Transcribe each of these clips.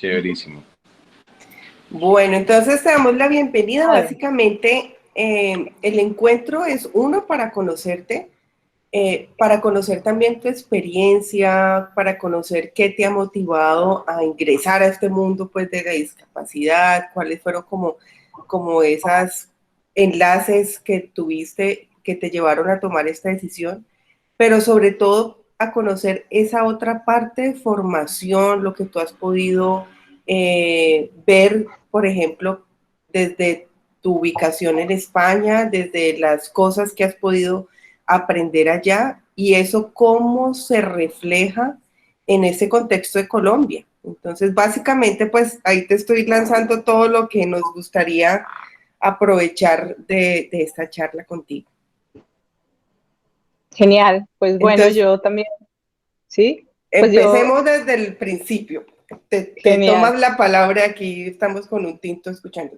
Chéverísimo. Bueno, entonces te damos la bienvenida. A ver, Básicamente, el encuentro es uno para conocer también tu experiencia, para conocer qué te ha motivado a ingresar a este mundo pues, de la discapacidad, cuáles fueron como esas enlaces que tuviste que te llevaron a tomar esta decisión, pero sobre todo a conocer esa otra parte de formación, lo que tú has podido ver, por ejemplo, desde tu ubicación en España, desde las cosas que has podido aprender allá y eso cómo se refleja en ese contexto de Colombia. Entonces, básicamente, pues ahí te estoy lanzando todo lo que nos gustaría aprovechar de esta charla contigo. genial. Pues bueno, Entonces, yo también, ¿sí? Pues yo, empecemos desde el principio. Te genial. tomas la palabra aquí, estamos con un tinto escuchando.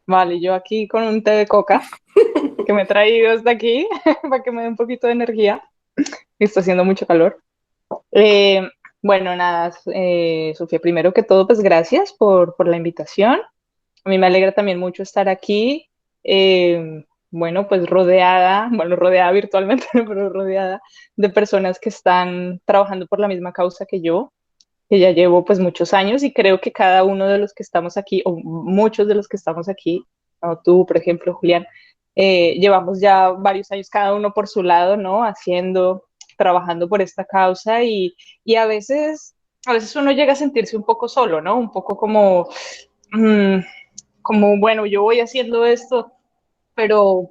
Vale, yo aquí con un té de coca que me he traído hasta aquí para que me dé un poquito de energía. Está haciendo mucho calor. Eh, bueno, nada, Sofía, primero que todo, pues gracias por la invitación. A mí me alegra también mucho estar aquí. Bueno, pues rodeada, bueno, rodeada virtualmente, pero rodeada de personas que están trabajando por la misma causa que ya llevo pues muchos años y creo que cada uno de los que estamos aquí, o muchos de los que estamos aquí, o tú, por ejemplo, Julián, llevamos ya varios años cada uno por su lado, ¿no? Haciendo, trabajando por esta causa y a veces uno llega a sentirse un poco solo, ¿no? Un poco como, mm, como bueno, yo voy haciendo esto, pero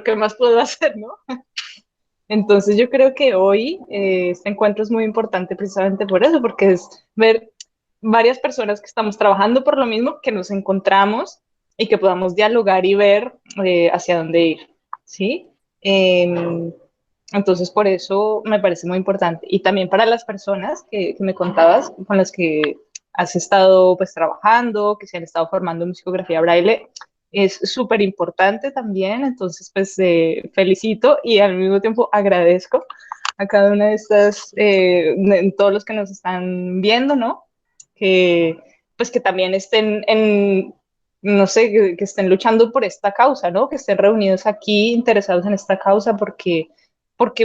¿qué más puedo hacer, no? Entonces yo creo que hoy este encuentro es muy importante precisamente por eso, porque es ver varias personas que estamos trabajando por lo mismo, que nos encontramos y que podamos dialogar y ver hacia dónde ir, ¿sí? Eh, entonces por eso me parece muy importante. Y también para las personas que me contabas, con las que has estado pues trabajando, que se han estado formando en psicografía braille, es súper importante también, entonces pues felicito y al mismo tiempo agradezco a cada una de estas, todos los que nos están viendo, ¿no? Que pues que también estén en, no sé, que estén luchando por esta causa, ¿no? Que estén reunidos aquí interesados en esta causa porque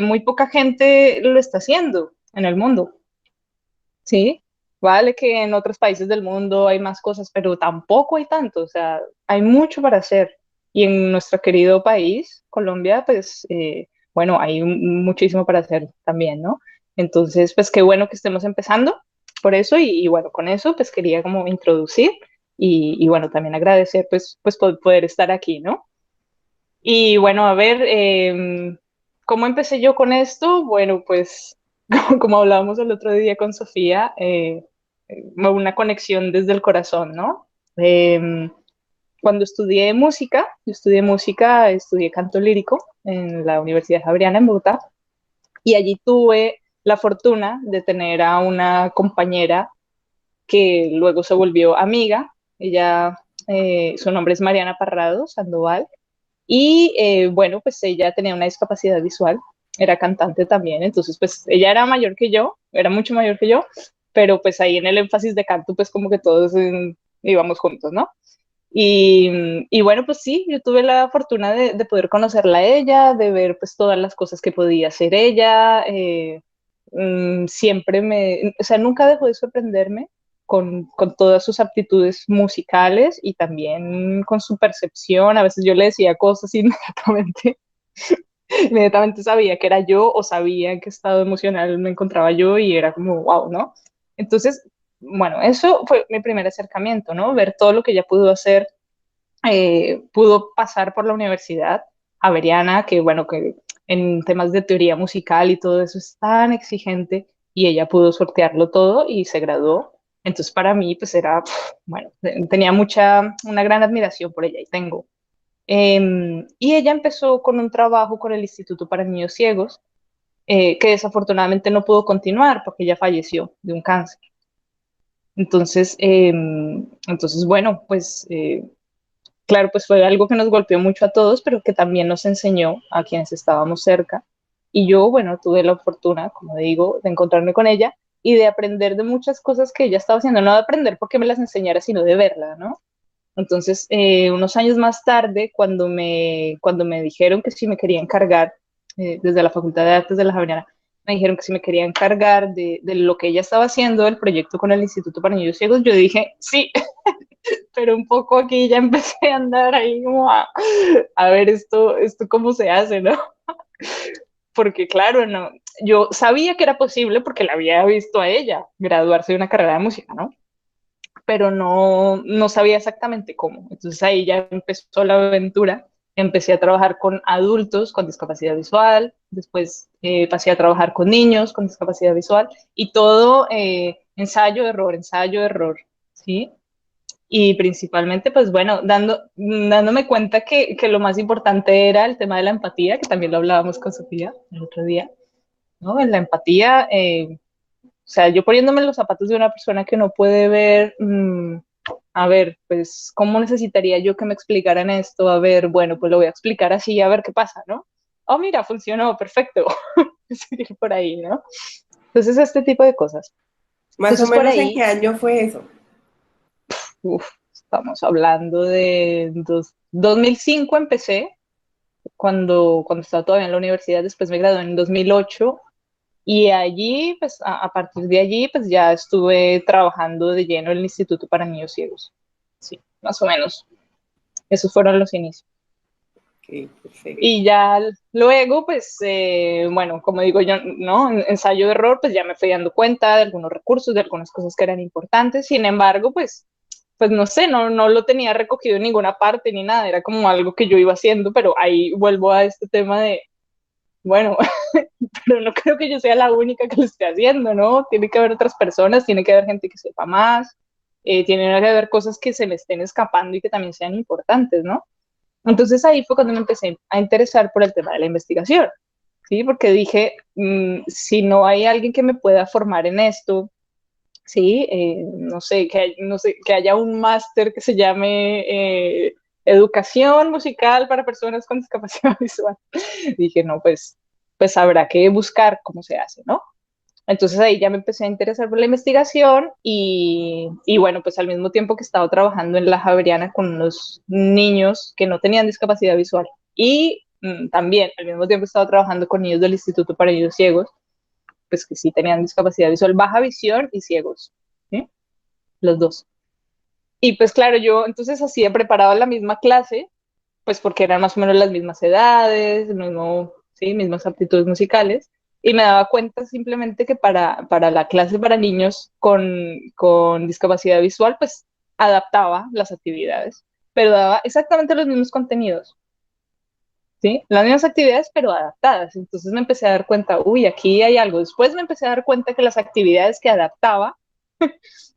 muy poca gente lo está haciendo en el mundo, ¿sí? Vale que en otros países del mundo hay más cosas, pero tampoco hay tanto, o sea, hay mucho para hacer. Y en nuestro querido país, Colombia, pues, bueno, hay muchísimo para hacer también, ¿no? Entonces, pues qué bueno que estemos empezando por eso y bueno, con eso, pues quería como introducir y bueno, también agradecer, pues poder estar aquí, ¿no? Y bueno, a ver, ¿cómo empecé yo con esto? Bueno, pues como hablábamos el otro día con Sofía, una conexión desde el corazón, ¿no? Eh, Cuando estudié música, estudié canto lírico en la Universidad Javeriana en Bogotá y allí tuve la fortuna de tener a una compañera que luego se volvió amiga. Ella, su nombre es Mariana Parrado Sandoval y bueno, pues ella tenía una discapacidad visual, era cantante también, entonces pues ella era mayor que yo, era mucho mayor que yo, pero pues ahí en el énfasis de canto pues como que todos íbamos juntos, ¿no? Y bueno, pues sí, yo tuve la fortuna de poder conocerla a ella, de ver pues todas las cosas que podía hacer ella. Siempre o sea, nunca dejó de sorprenderme con todas sus aptitudes musicales y también con su percepción. A veces yo le decía cosas y inmediatamente, inmediatamente sabía que era yo o sabía en qué estado emocional me encontraba yo y era como, wow, ¿no? Entonces, bueno, eso fue mi primer acercamiento, ¿no? Ver todo lo que ella pudo hacer, pudo pasar por la Universidad Javeriana, que bueno, que en temas de teoría musical y todo eso es tan exigente y ella pudo sortearlo todo y se graduó. Entonces para mí pues era, bueno, tenía una gran admiración por ella y tengo. Y ella empezó con un trabajo con el Instituto para Niños Ciegos, que desafortunadamente no pudo continuar porque ella falleció de un cáncer. Entonces bueno, pues claro, pues fue algo que nos golpeó mucho a todos, pero que también nos enseñó a quienes estábamos cerca. Y yo, bueno, tuve la fortuna, como digo, de encontrarme con ella y de aprender de muchas cosas que ella estaba haciendo, no de aprender porque me las enseñara, sino de verla, ¿no? Entonces, unos años más tarde, cuando me dijeron que si me quería encargar, desde la Facultad de Artes de la Javeriana, me dijeron que si me quería encargar de lo que ella estaba haciendo, el proyecto con el Instituto para Niños Ciegos, yo dije, sí, pero un poco aquí ya empecé a andar ahí como a ver esto cómo se hace, ¿no? Porque claro, no, yo sabía que era posible porque la había visto a ella graduarse de una carrera de música, ¿no? Pero no sabía exactamente cómo. Entonces ahí ya empezó la aventura. Empecé a trabajar con adultos con discapacidad visual, después pasé a trabajar con niños con discapacidad visual y todo ensayo, error, ¿sí? Y principalmente, pues bueno, dándome cuenta que lo más importante era el tema de la empatía, que también lo hablábamos con Sofía el otro día, ¿no? En la empatía, o sea, yo poniéndome en los zapatos de una persona que no puede ver, a ver, pues, ¿cómo necesitaría yo que me explicaran esto? A ver, bueno, pues lo voy a explicar así, a ver qué pasa, ¿no? Oh, mira, funcionó, perfecto. Seguir por ahí, ¿no? Entonces, este tipo de cosas. Más o Entonces, por menos en qué ahí, año fue eso. estamos hablando de 2005 empecé, cuando estaba todavía en la universidad, después me gradué en 2008 y allí, pues a partir de allí, pues ya estuve trabajando de lleno en el Instituto para Niños Ciegos. Sí, más o menos. Esos fueron los inicios. Ok, perfecto. Y ya luego, pues, bueno, como digo yo, ¿no? Ensayo de error, pues ya me fui dando cuenta de algunos recursos, de algunas cosas que eran importantes. Sin embargo, pues no sé, no lo tenía recogido en ninguna parte ni nada. Era como algo que yo iba haciendo, pero ahí vuelvo a este tema de, bueno, pero no creo que yo sea la única que lo esté haciendo, ¿no? Tiene que haber otras personas, tiene que haber gente que sepa más, tiene que haber cosas que se me estén escapando y que también sean importantes, ¿no? Entonces ahí fue cuando me empecé a interesar por el tema de la investigación, ¿sí? Porque dije, si no hay alguien que me pueda formar en esto, ¿sí? No sé, no sé, que haya un máster que se llame Educación Musical para Personas con Discapacidad Visual. Dije, no, pues habrá que buscar cómo se hace, ¿no? Entonces ahí ya me empecé a interesar por la investigación y bueno, pues al mismo tiempo que estaba trabajando en la Javeriana con unos niños que no tenían discapacidad visual y también al mismo tiempo estaba trabajando con niños del Instituto para Niños Ciegos, pues que sí tenían discapacidad visual, baja visión y ciegos, ¿sí? Los dos. Y pues claro, yo entonces así he preparado la misma clase, pues porque eran más o menos las mismas edades, el mismo, sí, mismas aptitudes musicales, y me daba cuenta simplemente que para la clase para niños con discapacidad visual, pues adaptaba las actividades, pero daba exactamente los mismos contenidos, ¿sí? Las mismas actividades, pero adaptadas. Entonces me empecé a dar cuenta, uy, aquí hay algo. Después me empecé a dar cuenta que las actividades que adaptaba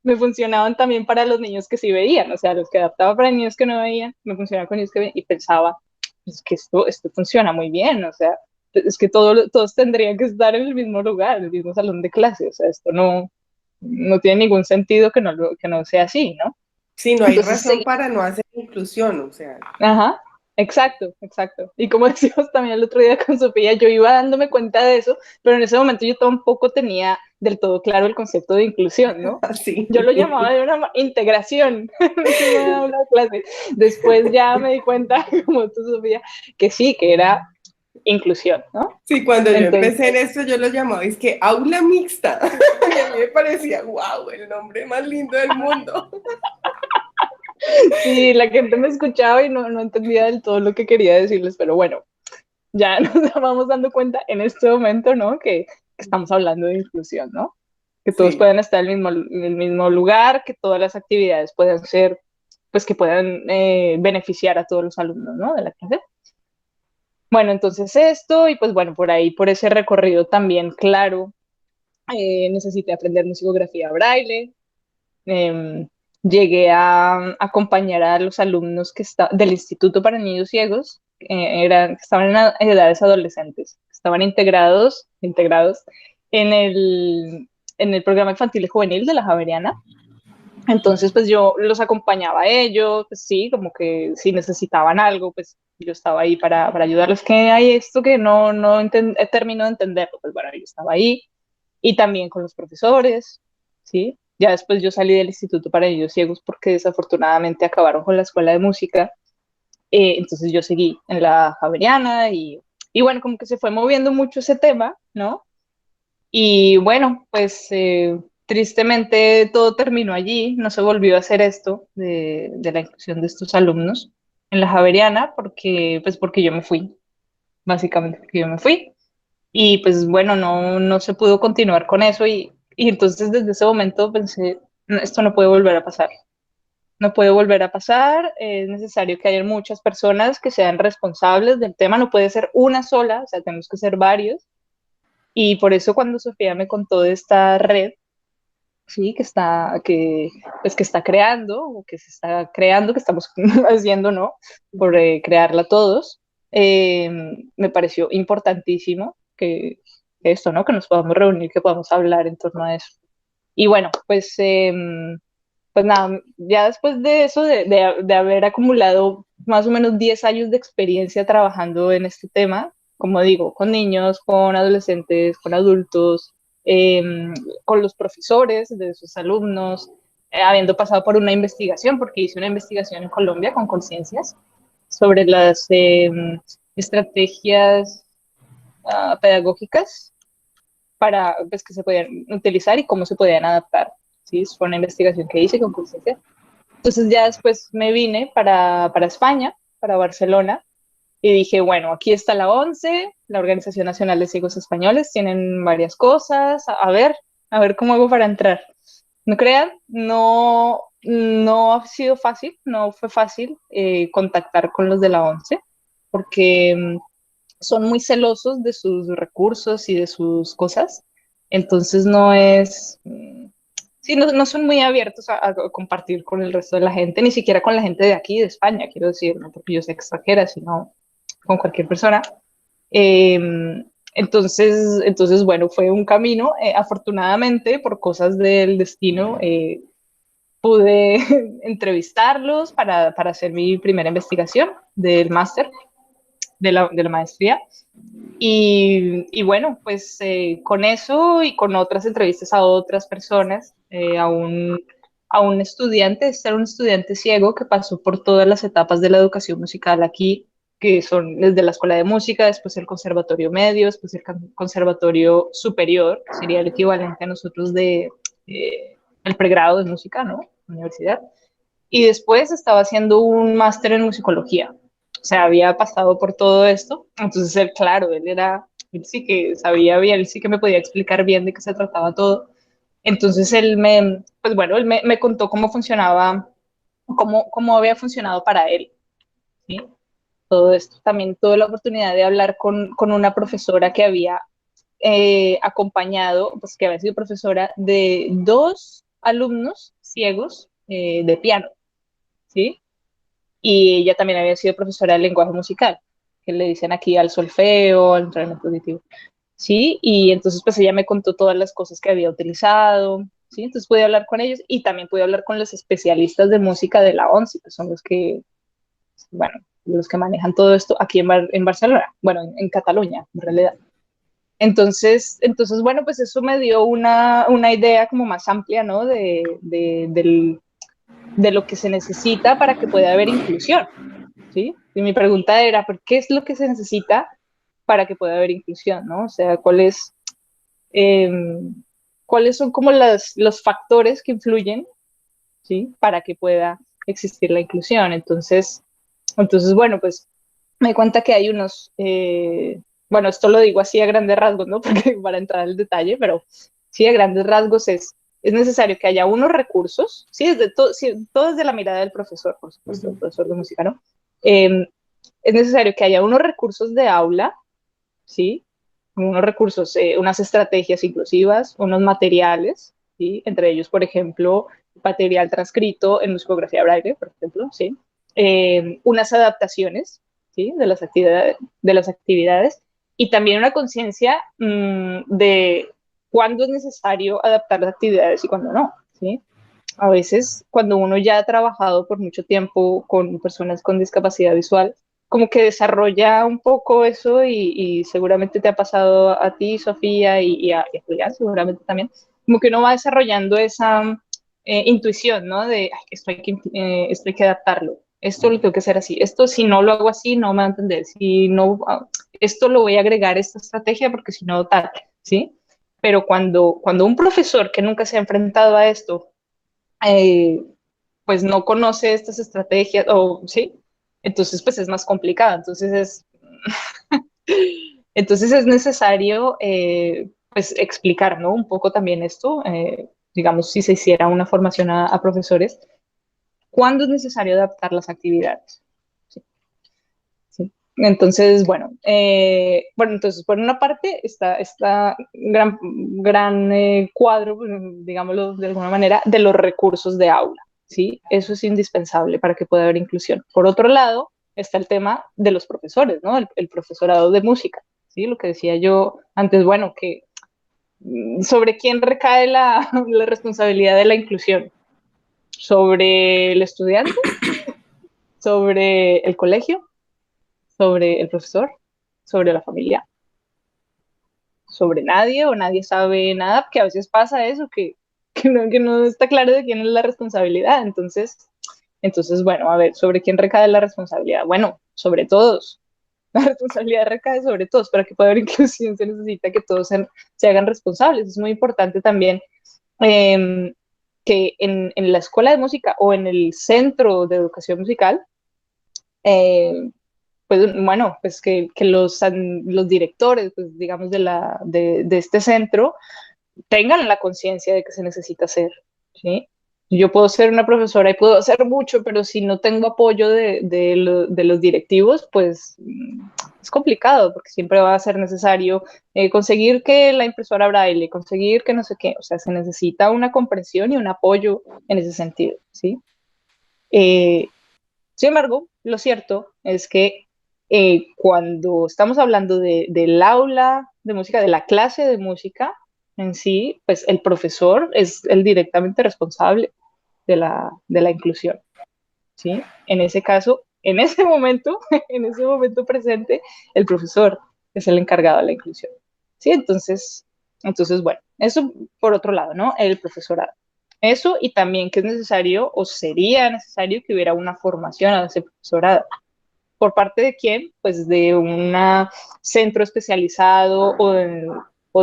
me funcionaban también para los niños que sí veían, o sea, los que adaptaba para niños que no veían, me funcionaba con niños que veían y pensaba, es que esto funciona muy bien, o sea, es que todos tendrían que estar en el mismo lugar, en el mismo salón de clase, o sea, esto no tiene ningún sentido que no sea así, ¿no? Sí, no hay Entonces razón seguí. para no hacer inclusión, o sea. Ajá, exacto, exacto. Y como decíamos también el otro día con Sofía, yo iba dándome cuenta de eso, pero en ese momento yo tampoco tenía del todo claro el concepto de inclusión, ¿no? Así. Yo lo llamaba de una integración, que me daba la clase. Después ya me di cuenta, como tú, Sofía, que sí, que era inclusión, ¿no? Sí, cuando yo Entonces, empecé en esto, yo lo llamaba, es que aula mixta. Y a mí me parecía, wow, el nombre más lindo del mundo. sí, la gente me escuchaba y no entendía del todo lo que quería decirles, pero bueno, ya nos vamos dando cuenta en este momento, ¿no? Que estamos hablando de inclusión, ¿no? Que todos Sí, puedan estar en el mismo lugar, que todas las actividades puedan ser, pues que puedan beneficiar a todos los alumnos, ¿no? De la clase. Bueno, entonces esto, y pues bueno, por ahí, por ese recorrido también, claro, necesité aprender musicografía braille, eh, llegué a acompañar a los alumnos del Instituto para Niños Ciegos, que estaban en edades adolescentes, estaban integrados en en el programa infantil y juvenil de la Javeriana. Entonces, pues yo los acompañaba a ellos, pues sí, como que si necesitaban algo, pues yo estaba ahí para ayudarlos. Que hay esto que no termino de entenderlo, pues bueno, yo estaba ahí. y también con los profesores, ¿sí? Ya después yo salí del Instituto para Niños Ciegos porque desafortunadamente acabaron con la escuela de música, entonces yo seguí en la Javeriana y bueno, como que se fue moviendo mucho ese tema, ¿no? Y bueno, pues tristemente todo terminó allí, no se volvió a hacer esto de la inclusión de estos alumnos en la Javeriana porque, pues porque yo me fui, básicamente porque yo me fui. Y pues bueno, no se pudo continuar con eso y entonces desde ese momento pensé, "No, esto no puede volver a pasar. No puede volver a pasar, es necesario que haya muchas personas que sean responsables del tema, no puede ser una sola, o sea, tenemos que ser varios. Y por eso cuando Sofía me contó de esta red, sí, que está creando, o que se está creando, que estamos haciendo, ¿no? Por crearla todos, eh, me pareció importantísimo que esto, ¿no? Que nos podamos reunir, que podamos hablar en torno a eso. Y bueno, pues nada, ya después de eso, de haber acumulado más o menos 10 años de experiencia trabajando en este tema, como digo, con niños, con adolescentes, con adultos, eh, con los profesores de sus alumnos, habiendo pasado por una investigación, porque hice una investigación en Colombia con conciencias sobre las estrategias pedagógicas para pues, que se podían utilizar y cómo se podían adaptar. ¿Sí? Fue una investigación que hice con conciencia. Entonces ya después me vine para España, para Barcelona, y dije, bueno, aquí está la ONCE, la Organización Nacional de Ciegos Españoles, tienen varias cosas, a ver cómo hago para entrar. No crean, no ha sido fácil, no fue fácil contactar con los de la ONCE, porque son muy celosos de sus recursos y de sus cosas, entonces no es, sí, no son muy abiertos a compartir con el resto de la gente, ni siquiera con la gente de aquí, de España, quiero decir, no porque yo sea extranjera, sino con cualquier persona. Eh, bueno, fue un camino. Afortunadamente, por cosas del destino, pude entrevistarlos para hacer mi primera investigación del máster, de la maestría. Y bueno, pues con eso y con otras entrevistas a otras personas, a un estudiante, este era un estudiante ciego que pasó por todas las etapas de la educación musical aquí, que son desde la escuela de música, después el conservatorio medio, después el conservatorio superior, sería el equivalente a nosotros de el pregrado de música, ¿no? Universidad. Y después estaba haciendo un máster en musicología. O sea, había pasado por todo esto. Entonces, él, claro, él sí que sabía bien, él sí que me podía explicar bien de qué se trataba todo. Entonces, pues bueno, me contó cómo funcionaba, cómo había funcionado para él, ¿sí? Todo esto. También tuve la oportunidad de hablar con una profesora que había acompañado, pues que había sido profesora de dos alumnos ciegos de piano, ¿sí? Y ella también había sido profesora de lenguaje musical, que le dicen aquí al solfeo, al entrenamiento auditivo, ¿sí? Y entonces pues ella me contó todas las cosas que había utilizado, ¿sí? Entonces pude hablar con ellos y también pude hablar con los especialistas de música de la ONCE, que son los que, bueno, los que manejan todo esto aquí en Barcelona, bueno, en Cataluña, en realidad. Bueno, pues eso me dio una idea como más amplia, ¿no? De lo que se necesita para que pueda haber inclusión, ¿sí? Y mi pregunta era, ¿por qué es lo que se necesita para que pueda haber inclusión, ¿no? O sea, eh, cuáles son como los factores que influyen, ¿sí? Para que pueda existir la inclusión. Bueno, pues me di cuenta que hay bueno, esto lo digo así a grandes rasgos, ¿no? Porque para entrar al detalle, pero sí, a grandes rasgos es necesario que haya unos recursos, sí, todo desde la mirada del profesor, por supuesto, el profesor de música, ¿no? Eh, es necesario que haya unos recursos de aula, ¿sí? Unos recursos, unas estrategias inclusivas, unos materiales, ¿sí? Entre ellos, por ejemplo, material transcrito en musicografía braille, por ejemplo, ¿sí? Unas adaptaciones, ¿sí? De las actividades y también una conciencia de cuándo es necesario adaptar las actividades y cuándo no, ¿sí? A veces, cuando uno ya ha trabajado por mucho tiempo con personas con discapacidad visual, como que desarrolla un poco eso y seguramente te ha pasado a ti, Sofía, y a Julián seguramente también, como que uno va desarrollando esa intuición, ¿no? De esto hay que adaptarlo, esto lo tengo que hacer así, esto si no lo hago así no me va a entender, si no, esto lo voy a agregar a esta estrategia porque si no tal, ¿sí? Pero cuando un profesor que nunca se ha enfrentado a esto, eh, pues no conoce estas estrategias, o sí, entonces pues es más complicado. Entonces es necesario pues explicar, ¿no? Un poco también esto, digamos, si se hiciera una formación a profesores, ¿cuándo es necesario adaptar las actividades? Sí, sí. Entonces, bueno, entonces por una parte está gran cuadro, pues, digámoslo de alguna manera, de los recursos de aula, ¿sí? Eso es indispensable para que pueda haber inclusión. Por otro lado, está el tema de los profesores, ¿no? El profesorado de música, ¿sí? Lo que decía yo antes, bueno, que sobre quién recae la responsabilidad de la inclusión, sobre el estudiante, sobre el colegio, sobre el profesor, sobre la familia, sobre nadie o nadie sabe nada, porque a veces pasa eso, que no está claro de quién es la responsabilidad. Entonces, bueno, a ver, ¿sobre quién recae la responsabilidad? Bueno, sobre todos. La responsabilidad recae sobre todos. Para que pueda haber inclusión se necesita que todos se hagan responsables. Es muy importante también que en la escuela de música o en el centro de educación musical, eh, pues bueno, pues que los directores, pues digamos, de este centro tengan la conciencia de que se necesita hacer, ¿sí? Yo puedo ser una profesora y puedo hacer mucho, pero si no tengo apoyo de los directivos, pues es complicado, porque siempre va a ser necesario conseguir que la impresora braille, conseguir que no sé qué, o sea, se necesita una comprensión y un apoyo en ese sentido, ¿sí? Eh, Sin embargo, lo cierto es que cuando estamos hablando del aula de música, de la clase de música en sí, pues el profesor es el directamente responsable de la inclusión, ¿sí? En ese caso, en ese momento, en ese momento presente, el profesor es el encargado de la inclusión, ¿sí? Entonces, bueno, eso por otro lado, ¿no? El profesorado. Eso y también que es necesario o sería necesario que hubiera una formación a ese profesorado. ¿Por parte de quién? Pues de un centro especializado o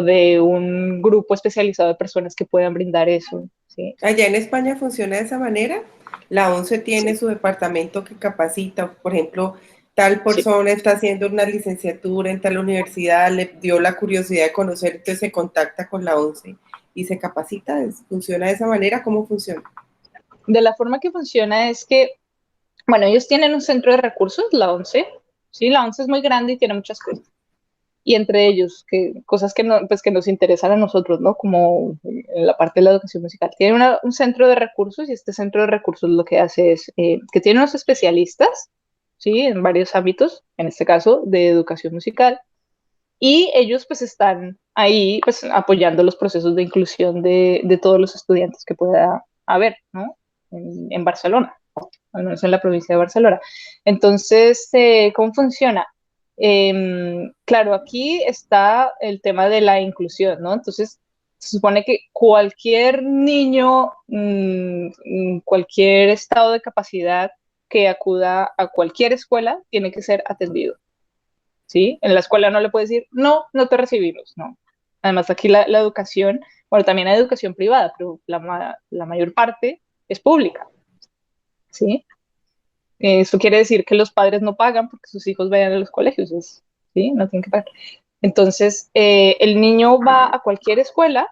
de un grupo especializado de personas que puedan brindar eso, ¿sí? Allá en España funciona de esa manera. La ONCE tiene Sí, su departamento que capacita, por ejemplo, tal sí. persona está haciendo una licenciatura en tal universidad, le dio la curiosidad de conocer, entonces se contacta con la ONCE y se capacita. ¿Funciona de esa manera? ¿Cómo funciona? De la forma que funciona es que, bueno, ellos tienen un centro de recursos, la ONCE, ¿sí? La ONCE es muy grande y tiene muchas cosas. Y entre ellos, cosas que, no, pues que nos interesan a nosotros, ¿no? Como en la parte de la educación musical. Tiene un centro de recursos y este centro de recursos lo que hace es que tiene unos especialistas, ¿sí? En varios ámbitos, en este caso de educación musical, y ellos pues están ahí pues apoyando los procesos de inclusión de todos los estudiantes que pueda haber, ¿no? En Barcelona, al menos en la provincia de Barcelona. Entonces, ¿cómo funciona? Claro, aquí está el tema de la inclusión, ¿no? Entonces, se supone que cualquier niño, cualquier estado de capacidad que acuda a cualquier escuela tiene que ser atendido, ¿sí? En la escuela no le puedes decir, no, no te recibimos, no. Además, aquí la educación, bueno, también hay educación privada, pero la mayor parte es pública, ¿sí? Eso quiere decir que los padres no pagan porque sus hijos vayan a los colegios, ¿sí? No tienen que pagar. Entonces, el niño va a cualquier escuela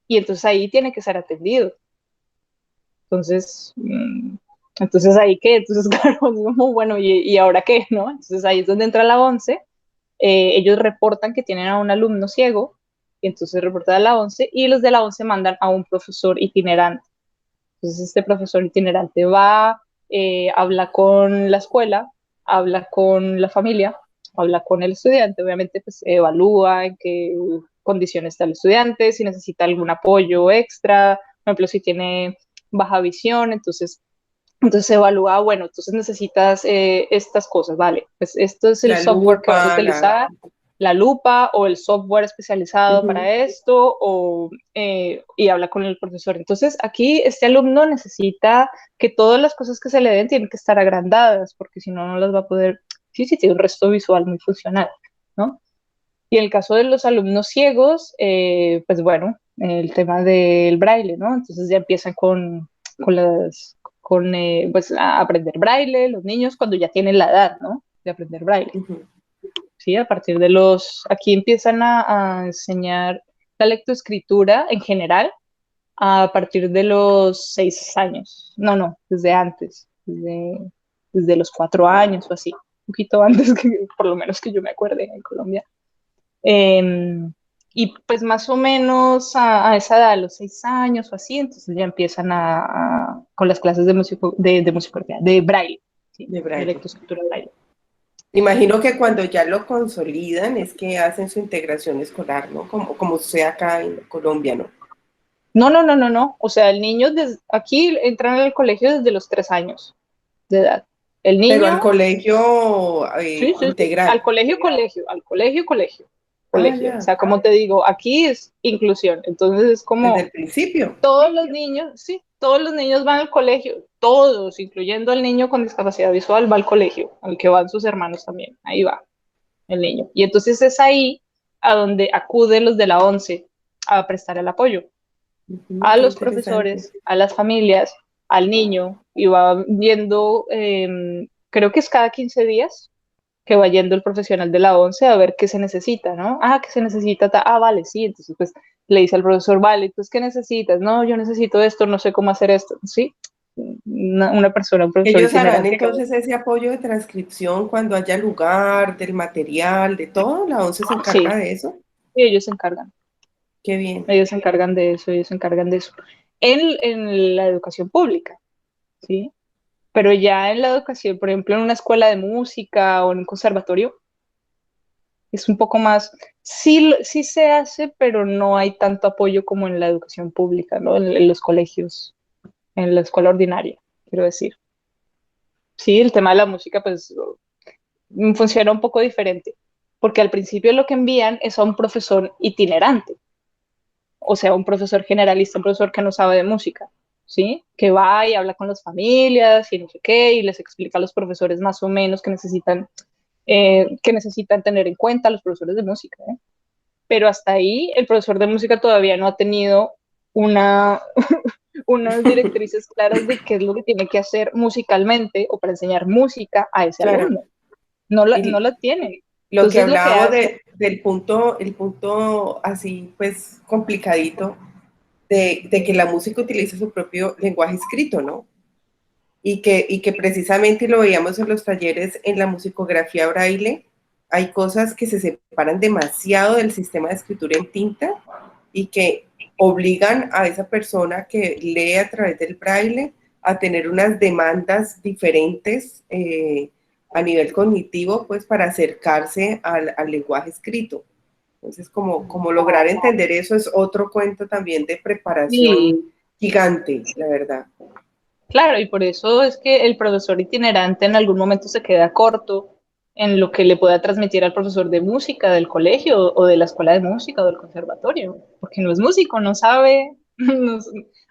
y entonces ahí tiene que ser atendido. Entonces, entonces ahí qué, entonces claro, como, bueno, ¿y ahora qué? ¿No? Entonces ahí es donde entra la ONCE, ellos reportan que tienen a un alumno ciego, y entonces reportan a la ONCE, y los de la ONCE mandan a un profesor itinerante. Entonces este profesor itinerante va, habla con la escuela, habla con la familia, habla con el estudiante, obviamente pues evalúa en qué condiciones está el estudiante, si necesita algún apoyo extra, por ejemplo, si tiene baja visión, entonces Entonces se evalúa, bueno, entonces necesitas estas cosas, vale, pues esto es el La software que vas a lupa, utilizar, la lupa o el software especializado ujú, para esto, y habla con el profesor. Entonces aquí este alumno necesita que todas las cosas que se le den tienen que estar agrandadas, porque si no, no las va a poder, sí, sí, tiene un resto visual muy funcional, ¿no? Y en el caso de los alumnos ciegos, pues bueno, el tema del braille, ¿no? Entonces ya empiezan pues a aprender braille, los niños cuando ya tienen la edad, ¿no? De aprender braille. ujú. Sí, a partir aquí empiezan a enseñar la lectoescritura en general a partir de los 6 años. No, no, desde antes, desde los 4 años o así, un poquito antes que por lo menos que yo me acuerde en Colombia. Eh, y pues más o menos a esa edad, a los 6 años o así, entonces ya empiezan con las clases de musicografía, de braille, ¿sí? De De braille. lectoescritura braille. Imagino que cuando ya lo consolidan es que hacen su integración escolar, ¿no? Como sea acá en Colombia, ¿no? No, no, no, no, no. O sea, el niño aquí entran al colegio desde los 3 años de edad. El Pero al niño, colegio sí, sí, sí, al integral. colegio, colegio, al colegio, colegio, Ah, colegio. O ya, sea, como te digo, aquí es inclusión. Entonces es desde como el principio. todos los niños, sí, todos los niños van al colegio, todos, incluyendo el niño con discapacidad visual, va al colegio, al que van sus hermanos también, ahí va el niño. Y entonces es ahí a donde acuden los de la 11 a prestar el apoyo Ujú, a qué los interesante. profesores, a las familias, al niño, y va viendo, creo que es cada 15 días que va yendo el profesional de la 11 a ver qué se necesita, ¿no? Ah, ¿qué se necesita? Vale, sí, entonces pues le dice al profesor, vale, ¿tú qué necesitas? No, yo necesito esto, no sé cómo hacer esto, ¿sí? Una persona, un profesor Ellos harán itinerante que entonces ese apoyo de transcripción cuando haya lugar, del material, de todo. La ONCE se sí, encarga de eso. y Qué bien. ellos se encargan de eso, ellos se encargan de eso. En la educación pública, ¿sí? Pero ya en la educación, por ejemplo, en una escuela de música o en un conservatorio, es un poco más, sí, sí se hace, pero no hay tanto apoyo como en la educación pública, ¿no? En los colegios, en la escuela ordinaria, quiero decir. Sí, el tema de la música, pues, funciona un poco diferente, porque al principio lo que envían es a un profesor itinerante, o sea, un profesor generalista, un profesor que no sabe de música, ¿sí? Que va y habla con las familias y no sé qué, y les explica a los profesores más o menos que necesitan tener en cuenta los profesores de música, ¿eh? Pero hasta ahí el profesor de música todavía no ha tenido una, unas directrices claras de qué es lo que tiene que hacer musicalmente o para enseñar música a ese Claro. alumno. No Y la tienen. lo que Entonces lo que hablábamos hace, del punto, el punto así pues complicadito de que la música utiliza su propio lenguaje escrito, ¿no? Y que precisamente, y lo veíamos en los talleres, en la musicografía braille, hay cosas que se separan demasiado del sistema de escritura en tinta y que obligan a esa persona que lee a través del braille a tener unas demandas diferentes a nivel cognitivo, pues para acercarse al lenguaje escrito. Entonces, como lograr entender eso es otro cuento también de preparación y gigante, la verdad. claro, y por eso es que el profesor itinerante en algún momento se queda corto en lo que le pueda transmitir al profesor de música del colegio o de la escuela de música o del conservatorio, porque no es músico, no sabe,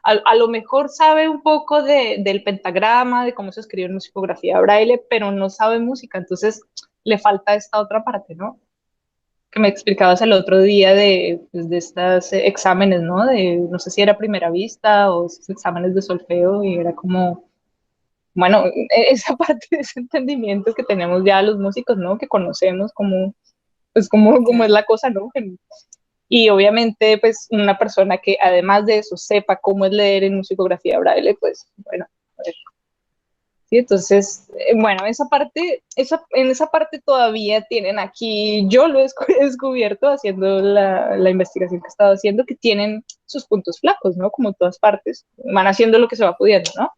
a lo mejor sabe un poco del pentagrama, de cómo se escribe en musicografía braille, pero no sabe música, entonces le falta esta otra parte, ¿no? Que me explicabas el otro día pues, de estos exámenes, ¿no? No sé si era primera vista o esos exámenes de solfeo y era como, bueno, esa parte de ese entendimiento que tenemos ya los músicos, ¿no? Que conocemos pues como es Claro. la cosa, ¿no? Y obviamente, pues una persona que además de eso sepa cómo es leer en musicografía braille, pues bueno, a ver. Sí, entonces, bueno, en esa parte todavía tienen aquí, yo lo he descubierto haciendo la investigación que he estado haciendo, que tienen sus puntos flacos, ¿no? Como todas partes, van haciendo lo que se va pudiendo, ¿no?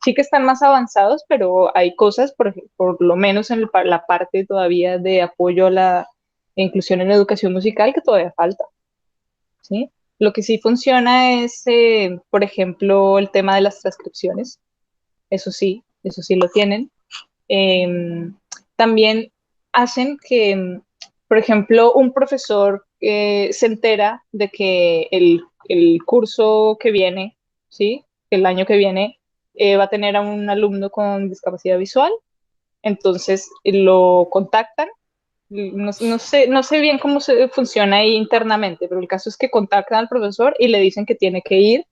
Sí que están más avanzados, pero hay cosas, por lo menos en la parte todavía de apoyo a la inclusión en la educación musical, que todavía falta, ¿sí? Lo que sí funciona es, por ejemplo, el tema de las transcripciones. eso sí lo tienen. También hacen que, por ejemplo, un profesor se entera de que el curso que viene, ¿sí? El año que viene va a tener a un alumno con discapacidad visual, entonces lo contactan. No sé bien cómo funciona ahí internamente, pero el caso es que contactan al profesor y le dicen que tiene que ir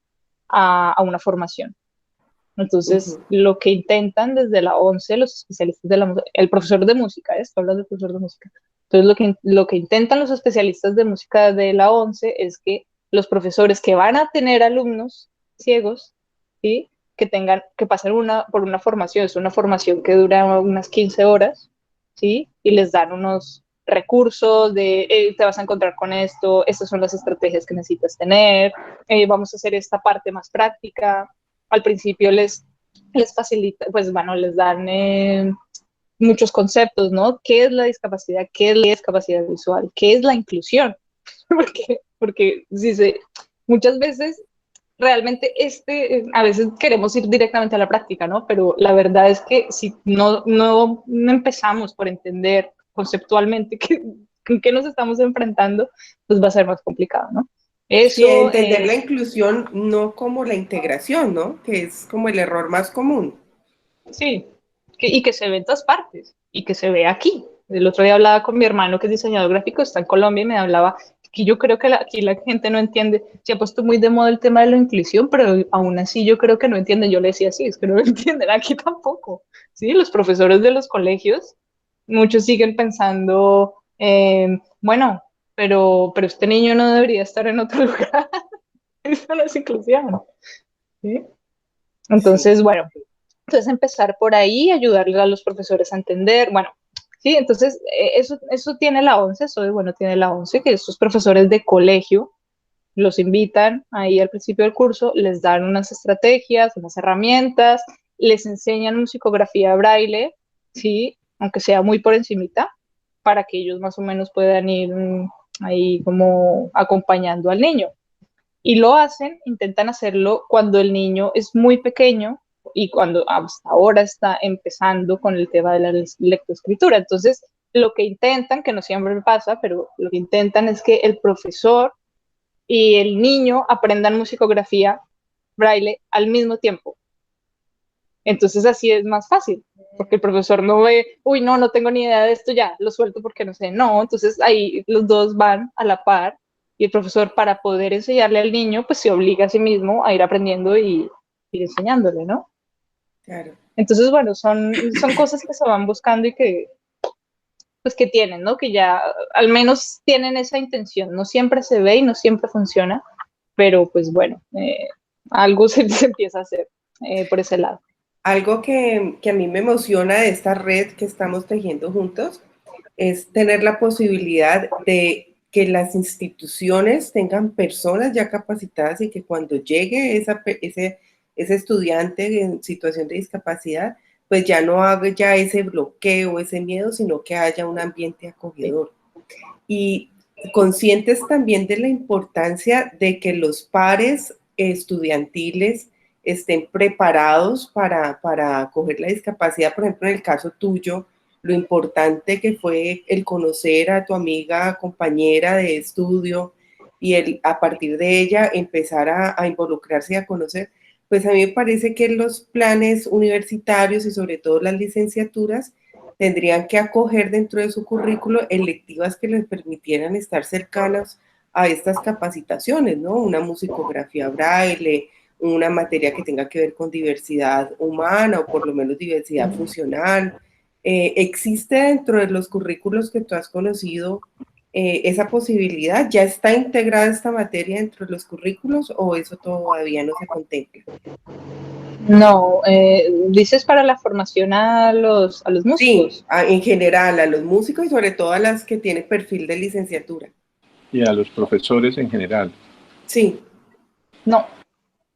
a una formación. Entonces, Ujú. lo que intentan desde la 11 los especialistas de la música, el profesor de música, esto habla del profesor de música. Entonces, lo que intentan los especialistas de música de la 11 es que los profesores que van a tener alumnos ciegos, ¿sí? Que tengan, que pasen por una formación, es una formación que dura unas 15 horas, ¿sí? Y les dan unos recursos de, te vas a encontrar con esto, estas son las estrategias que necesitas tener, vamos a hacer esta parte más práctica. Al principio les facilita, pues bueno, les dan muchos conceptos, ¿no? ¿Qué es la discapacidad? ¿Qué es la discapacidad visual? ¿Qué es la inclusión? Porque si se, muchas veces realmente a veces queremos ir directamente a la práctica, ¿no? Pero la verdad es que si no empezamos por entender conceptualmente con qué nos estamos enfrentando, pues va a ser más complicado, ¿no? Sí, Eso, entender la inclusión no como la integración, ¿no? Que es como el error más común. sí, y que se ve en todas partes y que se ve aquí. El otro día hablaba con mi hermano que es diseñador gráfico, está en Colombia y me hablaba que yo creo que aquí la gente no entiende, se ha puesto muy de moda el tema de la inclusión, pero aún así yo creo que no entienden. Yo le decía, sí, es que no lo entienden aquí tampoco. Sí, los profesores de los colegios, muchos siguen pensando, bueno, pero este niño no debería estar en otro lugar. Eso no es inclusión. ¿Sí? Sí. Entonces, bueno, entonces empezar por ahí, ayudarle a los profesores a entender, bueno, sí, entonces eso tiene la 11, eso es bueno, tiene la 11, que estos profesores de colegio los invitan ahí al principio del curso, les dan unas estrategias, unas herramientas, les enseñan musicografía braille, sí, aunque sea muy por encimita, para que ellos más o menos puedan ir ahí como acompañando al niño. Y lo hacen, intentan hacerlo cuando el niño es muy pequeño y cuando hasta ahora está empezando con el tema de la lectoescritura. Entonces, lo que intentan, que no siempre pasa, pero lo que intentan es que el profesor y el niño aprendan musicografía braille al mismo tiempo. Entonces así es más fácil, porque el profesor no ve, uy, no tengo ni idea de esto, ya, lo suelto porque no sé, no, entonces ahí los dos van a la par y el profesor para poder enseñarle al niño, pues se obliga a sí mismo a ir aprendiendo y ir enseñándole, ¿no? Claro. Entonces, bueno, son cosas que se van buscando y que, pues que tienen, ¿no? Que ya al menos tienen esa intención, no siempre se ve y no siempre funciona, pero pues bueno, algo se empieza a hacer por ese lado. Algo que a mí me emociona de esta red que estamos tejiendo juntos es tener la posibilidad de que las instituciones tengan personas ya capacitadas y que cuando llegue ese estudiante en situación de discapacidad, pues ya no haga ya ese bloqueo, ese miedo, sino que haya un ambiente acogedor. Y conscientes también de la importancia de que los pares estudiantiles estén preparados para acoger la discapacidad. Por ejemplo, en el caso tuyo, lo importante que fue el conocer a tu amiga, compañera de estudio y el, a partir de ella empezar a involucrarse y a conocer, pues a mí me parece que los planes universitarios y sobre todo las licenciaturas tendrían que acoger dentro de su currículo electivas que les permitieran estar cercanas a estas capacitaciones, ¿no? Una musicografía braille, una materia que tenga que ver con diversidad humana o por lo menos diversidad funcional. ¿Existe dentro de los currículos que tú has conocido esa posibilidad? ¿Ya está integrada esta materia dentro de los currículos o eso todavía no se contempla? No, dices para la formación a los Sí, músicos. en general, a los músicos y sobre todo a las que tienen perfil de licenciatura. Y a los profesores en general. Sí, No,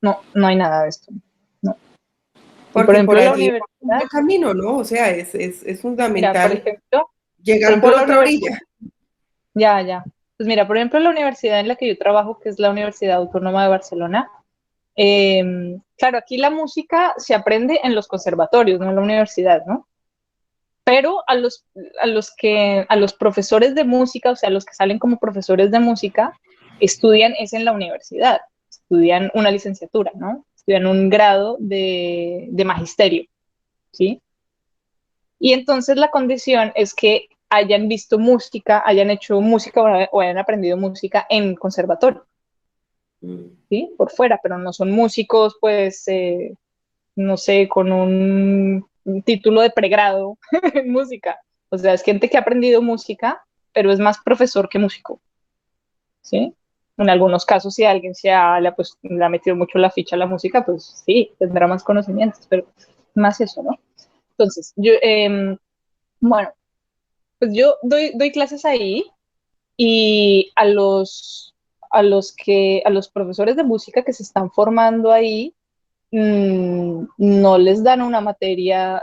no hay nada de esto. No. Y por porque por ejemplo, la allí es un universidad, buen camino, ¿no? O sea, es mira, fundamental llegar por ejemplo, por la otra universidad, orilla. ya. Pues mira, por ejemplo, la universidad en la que yo trabajo, que es la Universidad Autónoma de Barcelona, Claro, aquí la música se aprende en los conservatorios, no en la universidad, ¿no? Pero a los profesores de música, o sea, los que salen como profesores de música, estudian es en la universidad, estudian una licenciatura, ¿no? Estudian un grado de magisterio, ¿sí? Y entonces la condición es que hayan visto música, hayan hecho música o hayan aprendido música en conservatorio, ¿sí? Por fuera, pero no son músicos, pues, no sé, con un título de pregrado en música. O sea, es gente que ha aprendido música, pero es más profesor que músico, ¿sí? En algunos casos, si alguien le ha metido mucho la ficha a la música, pues sí, tendrá más conocimientos, pero más eso, ¿no? Entonces, bueno, pues yo doy clases ahí y a los profesores de música que se están formando ahí, no les dan una materia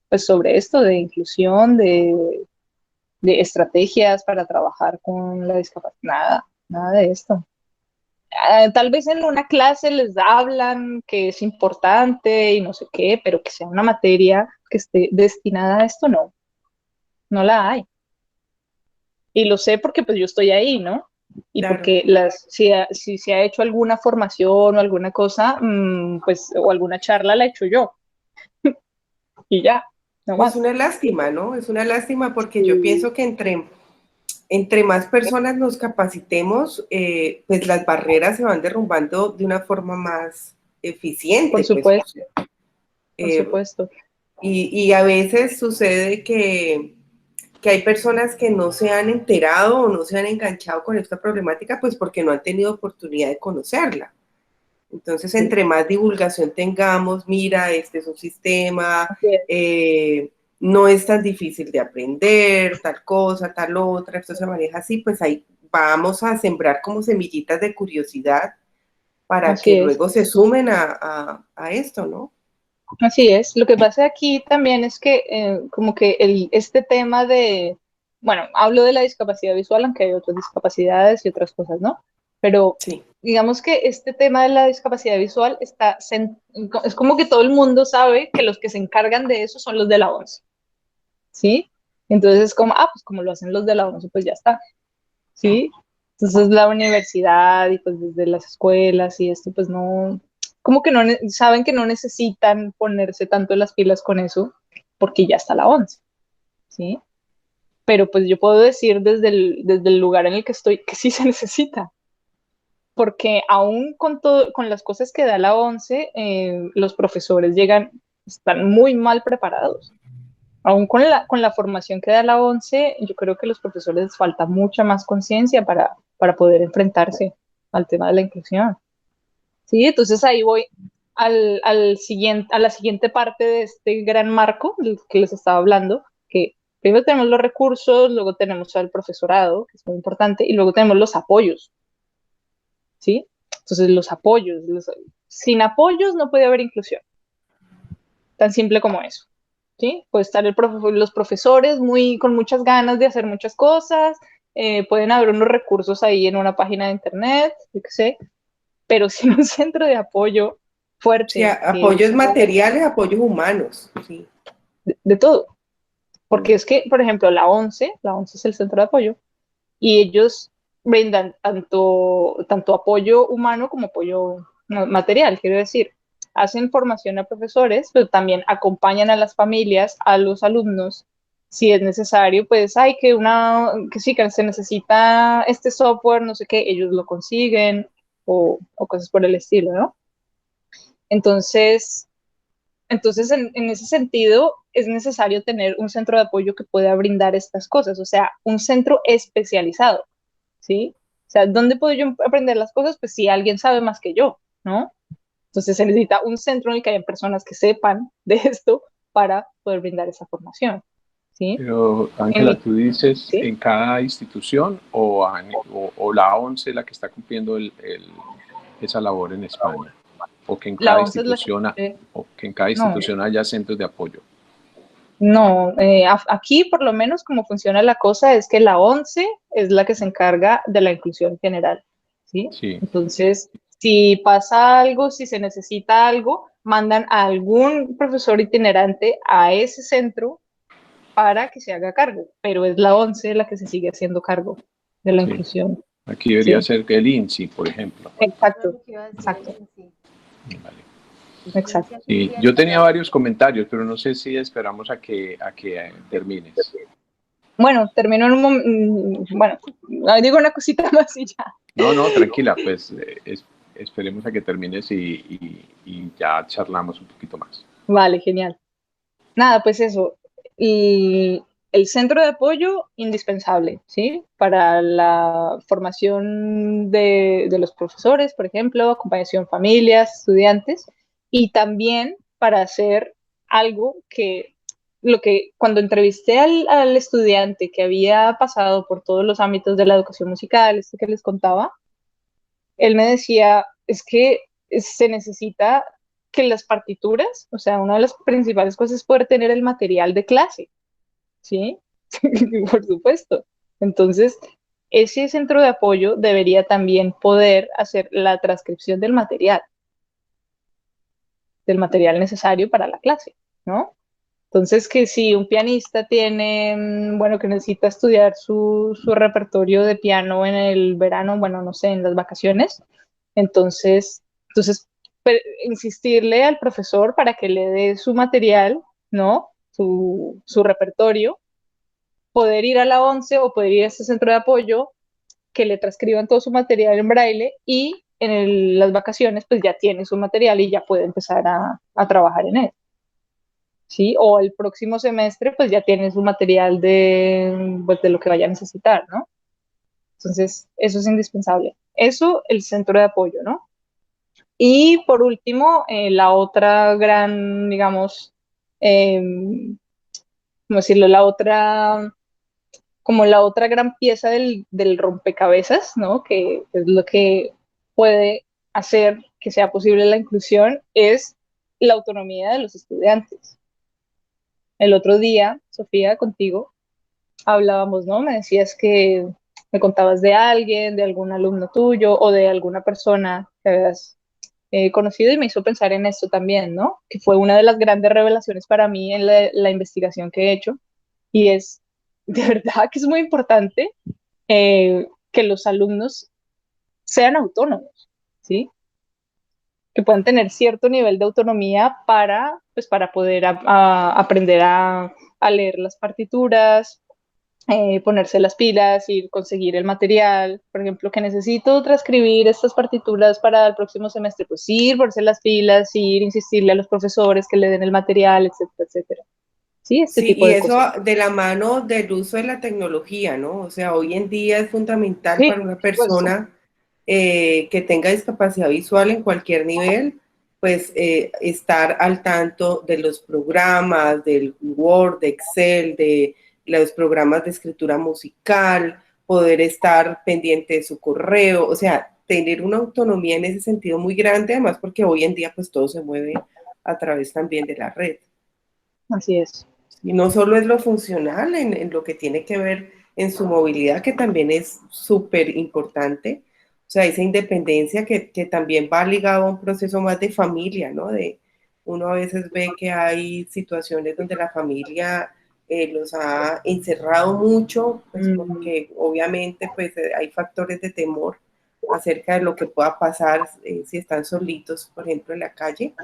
pues sobre esto, de inclusión, de estrategias para trabajar con la discapacidad, nada de esto. Tal vez en una clase les hablan que es importante y no sé qué, pero que sea una materia que esté destinada a esto, no la hay. Y lo sé porque pues yo estoy ahí, ¿no? Y Claro. porque si se ha hecho alguna formación o alguna cosa, pues, o alguna charla la he hecho yo. Y ya, no Es más. una lástima, ¿no? Es una lástima porque yo Sí, pienso que entre más personas nos capacitemos, pues las barreras se van derrumbando de una forma más por eficiente, pues. supuesto, por Eh, supuesto. y a veces sucede que hay personas que no se han enterado o no se han enganchado con esta problemática, pues porque no han tenido oportunidad de conocerla. Entonces, Sí, entre más divulgación tengamos, mira, este es un sistema, así es, no es tan difícil de aprender, tal cosa, tal otra, esto se maneja así, pues ahí vamos a sembrar como semillitas de curiosidad para así que es. luego se sumen a esto, ¿no? Así es. Lo que pasa aquí también es que como que este tema bueno, hablo de la discapacidad visual, aunque hay otras discapacidades y otras cosas, ¿no? Pero Sí, digamos que este tema de la discapacidad visual es como que todo el mundo sabe que los que se encargan de eso son los de la ONCE, ¿sí? Entonces es como, pues como lo hacen los de la ONCE, pues ya está, ¿sí? Entonces la universidad y pues desde las escuelas y esto, pues no, como que no saben que no necesitan ponerse tanto las pilas con eso porque ya está la 11, ¿sí? Pero pues yo puedo decir desde el lugar en el que estoy que sí se necesita, porque aún con todo, con las cosas que da la 11, los profesores están muy mal preparados. Aún con la formación que da la 11, yo creo que a los profesores les falta mucha más conciencia para poder enfrentarse al tema de la inclusión. Sí, entonces ahí voy a la siguiente parte de este gran marco del que les estaba hablando, que primero tenemos los recursos, luego tenemos al profesorado, que es muy importante, y luego tenemos los apoyos, ¿sí? Entonces los apoyos, sin apoyos no puede haber inclusión, tan simple como eso. ¿Sí? Puede estar los profesores con muchas ganas de hacer muchas cosas, pueden haber unos recursos ahí en una página de internet, yo qué sé, pero sin un centro de apoyo sí, fuerte, apoyos materiales, apoyos humanos, sí. de todo. Porque es que, por ejemplo, la 11 es el centro de apoyo, y ellos brindan tanto apoyo humano como apoyo material, quiero decir. Hacen formación a profesores, pero también acompañan a las familias, a los alumnos, si es necesario, pues hay que sí, que se necesita este software, no sé qué, ellos lo consiguen o cosas por el estilo, ¿no? Entonces, en ese sentido, es necesario tener un centro de apoyo que pueda brindar estas cosas, o sea, un centro especializado, ¿sí? O sea, ¿dónde puedo yo aprender las cosas? Pues si alguien sabe más que yo, ¿no? Entonces se necesita un centro en el que haya personas que sepan de esto para poder brindar esa formación, ¿sí? Pero, En Ángela, mi, tú dices ¿sí? en cada institución o la ONCE la que está cumpliendo esa labor en España, o que en La cada 11 es la que... o que en cada no, institución haya centros de apoyo. no, aquí por lo menos como funciona la cosa es que la 11 es la que se encarga de la inclusión general, ¿sí? Sí, Entonces, Si pasa algo, si se necesita algo, mandan a algún profesor itinerante a ese centro para que se haga cargo, pero es la 11 la que se sigue haciendo cargo de la Sí. inclusión. Aquí debería Sí, ser el INSI, por ejemplo. exacto, Eso era lo que iba a decir, exacto, sí. Vale. exacto. Sí, yo tenía varios comentarios, pero no sé si esperamos a que termines. Bueno, termino en un momento, bueno, digo una cosita más y ya. No, no, tranquila, pues esperemos a que termines y ya charlamos un poquito más. Vale, genial. Nada, pues eso. Y el centro de apoyo indispensable, ¿sí? Para la formación de los profesores, por ejemplo, acompañación familias, estudiantes, y también para hacer algo que, lo que cuando entrevisté al estudiante que había pasado por todos los ámbitos de la educación musical, este que les contaba, él me decía, es que se necesita que las partituras, o sea, una de las principales cosas es poder tener el material de clase, ¿sí? Por supuesto. Entonces, ese centro de apoyo debería también poder hacer la transcripción del material necesario para la clase, ¿no? Entonces, que si un pianista tiene, bueno, que necesita estudiar su repertorio de piano en el verano, bueno, no sé, en las vacaciones, entonces insistirle al profesor para que le dé su material, ¿no? Su repertorio, poder ir a la 11 o poder ir a ese centro de apoyo, que le transcriban todo su material en braille y en las vacaciones pues ya tiene su material y ya puede empezar a trabajar en él. ¿Sí? O el próximo semestre pues ya tiene su material pues, de lo que vaya a necesitar, ¿no? Entonces, eso es indispensable. Eso, el centro de apoyo, ¿no? Y por último, la otra gran, digamos, eh, ¿cómo decirlo? Como la otra gran pieza del rompecabezas, ¿no? Que es lo que puede hacer que sea posible la inclusión, es la autonomía de los estudiantes. El otro día, Sofía, contigo, hablábamos, ¿no? Me decías que me contabas de alguien, de algún alumno tuyo o de alguna persona que habías conocido y me hizo pensar en esto también, ¿no? Que fue una de las grandes revelaciones para mí en la investigación que he hecho y es, de verdad que es muy importante que los alumnos sean autónomos, ¿sí? Que puedan tener cierto nivel de autonomía pues, para poder aprender a leer las partituras, ponerse las pilas, ir conseguir el material. Por ejemplo, que necesito transcribir estas partituras para el próximo semestre, pues ir, ponerse las pilas, ir, insistirle a los profesores que le den el material, etcétera, etcétera. Sí, este Sí, tipo y de eso cosas. de la mano del uso de la tecnología, ¿no? O sea, hoy en día es fundamental Sí, para una pues, persona que tenga discapacidad visual en cualquier nivel, pues estar al tanto de los programas, del Word, de Excel, de los programas de escritura musical, poder estar pendiente de su correo, o sea, tener una autonomía en ese sentido muy grande, además porque hoy en día pues todo se mueve a través también de la red. así es. Y no solo es lo funcional en lo que tiene que ver en su movilidad, que también es súper importante, o sea, esa independencia que también va ligado a un proceso más de familia, ¿no? Uno a veces ve que hay situaciones donde la familia los ha encerrado mucho, pues porque obviamente pues hay factores de temor acerca de lo que pueda pasar si están solitos, por ejemplo, en la calle.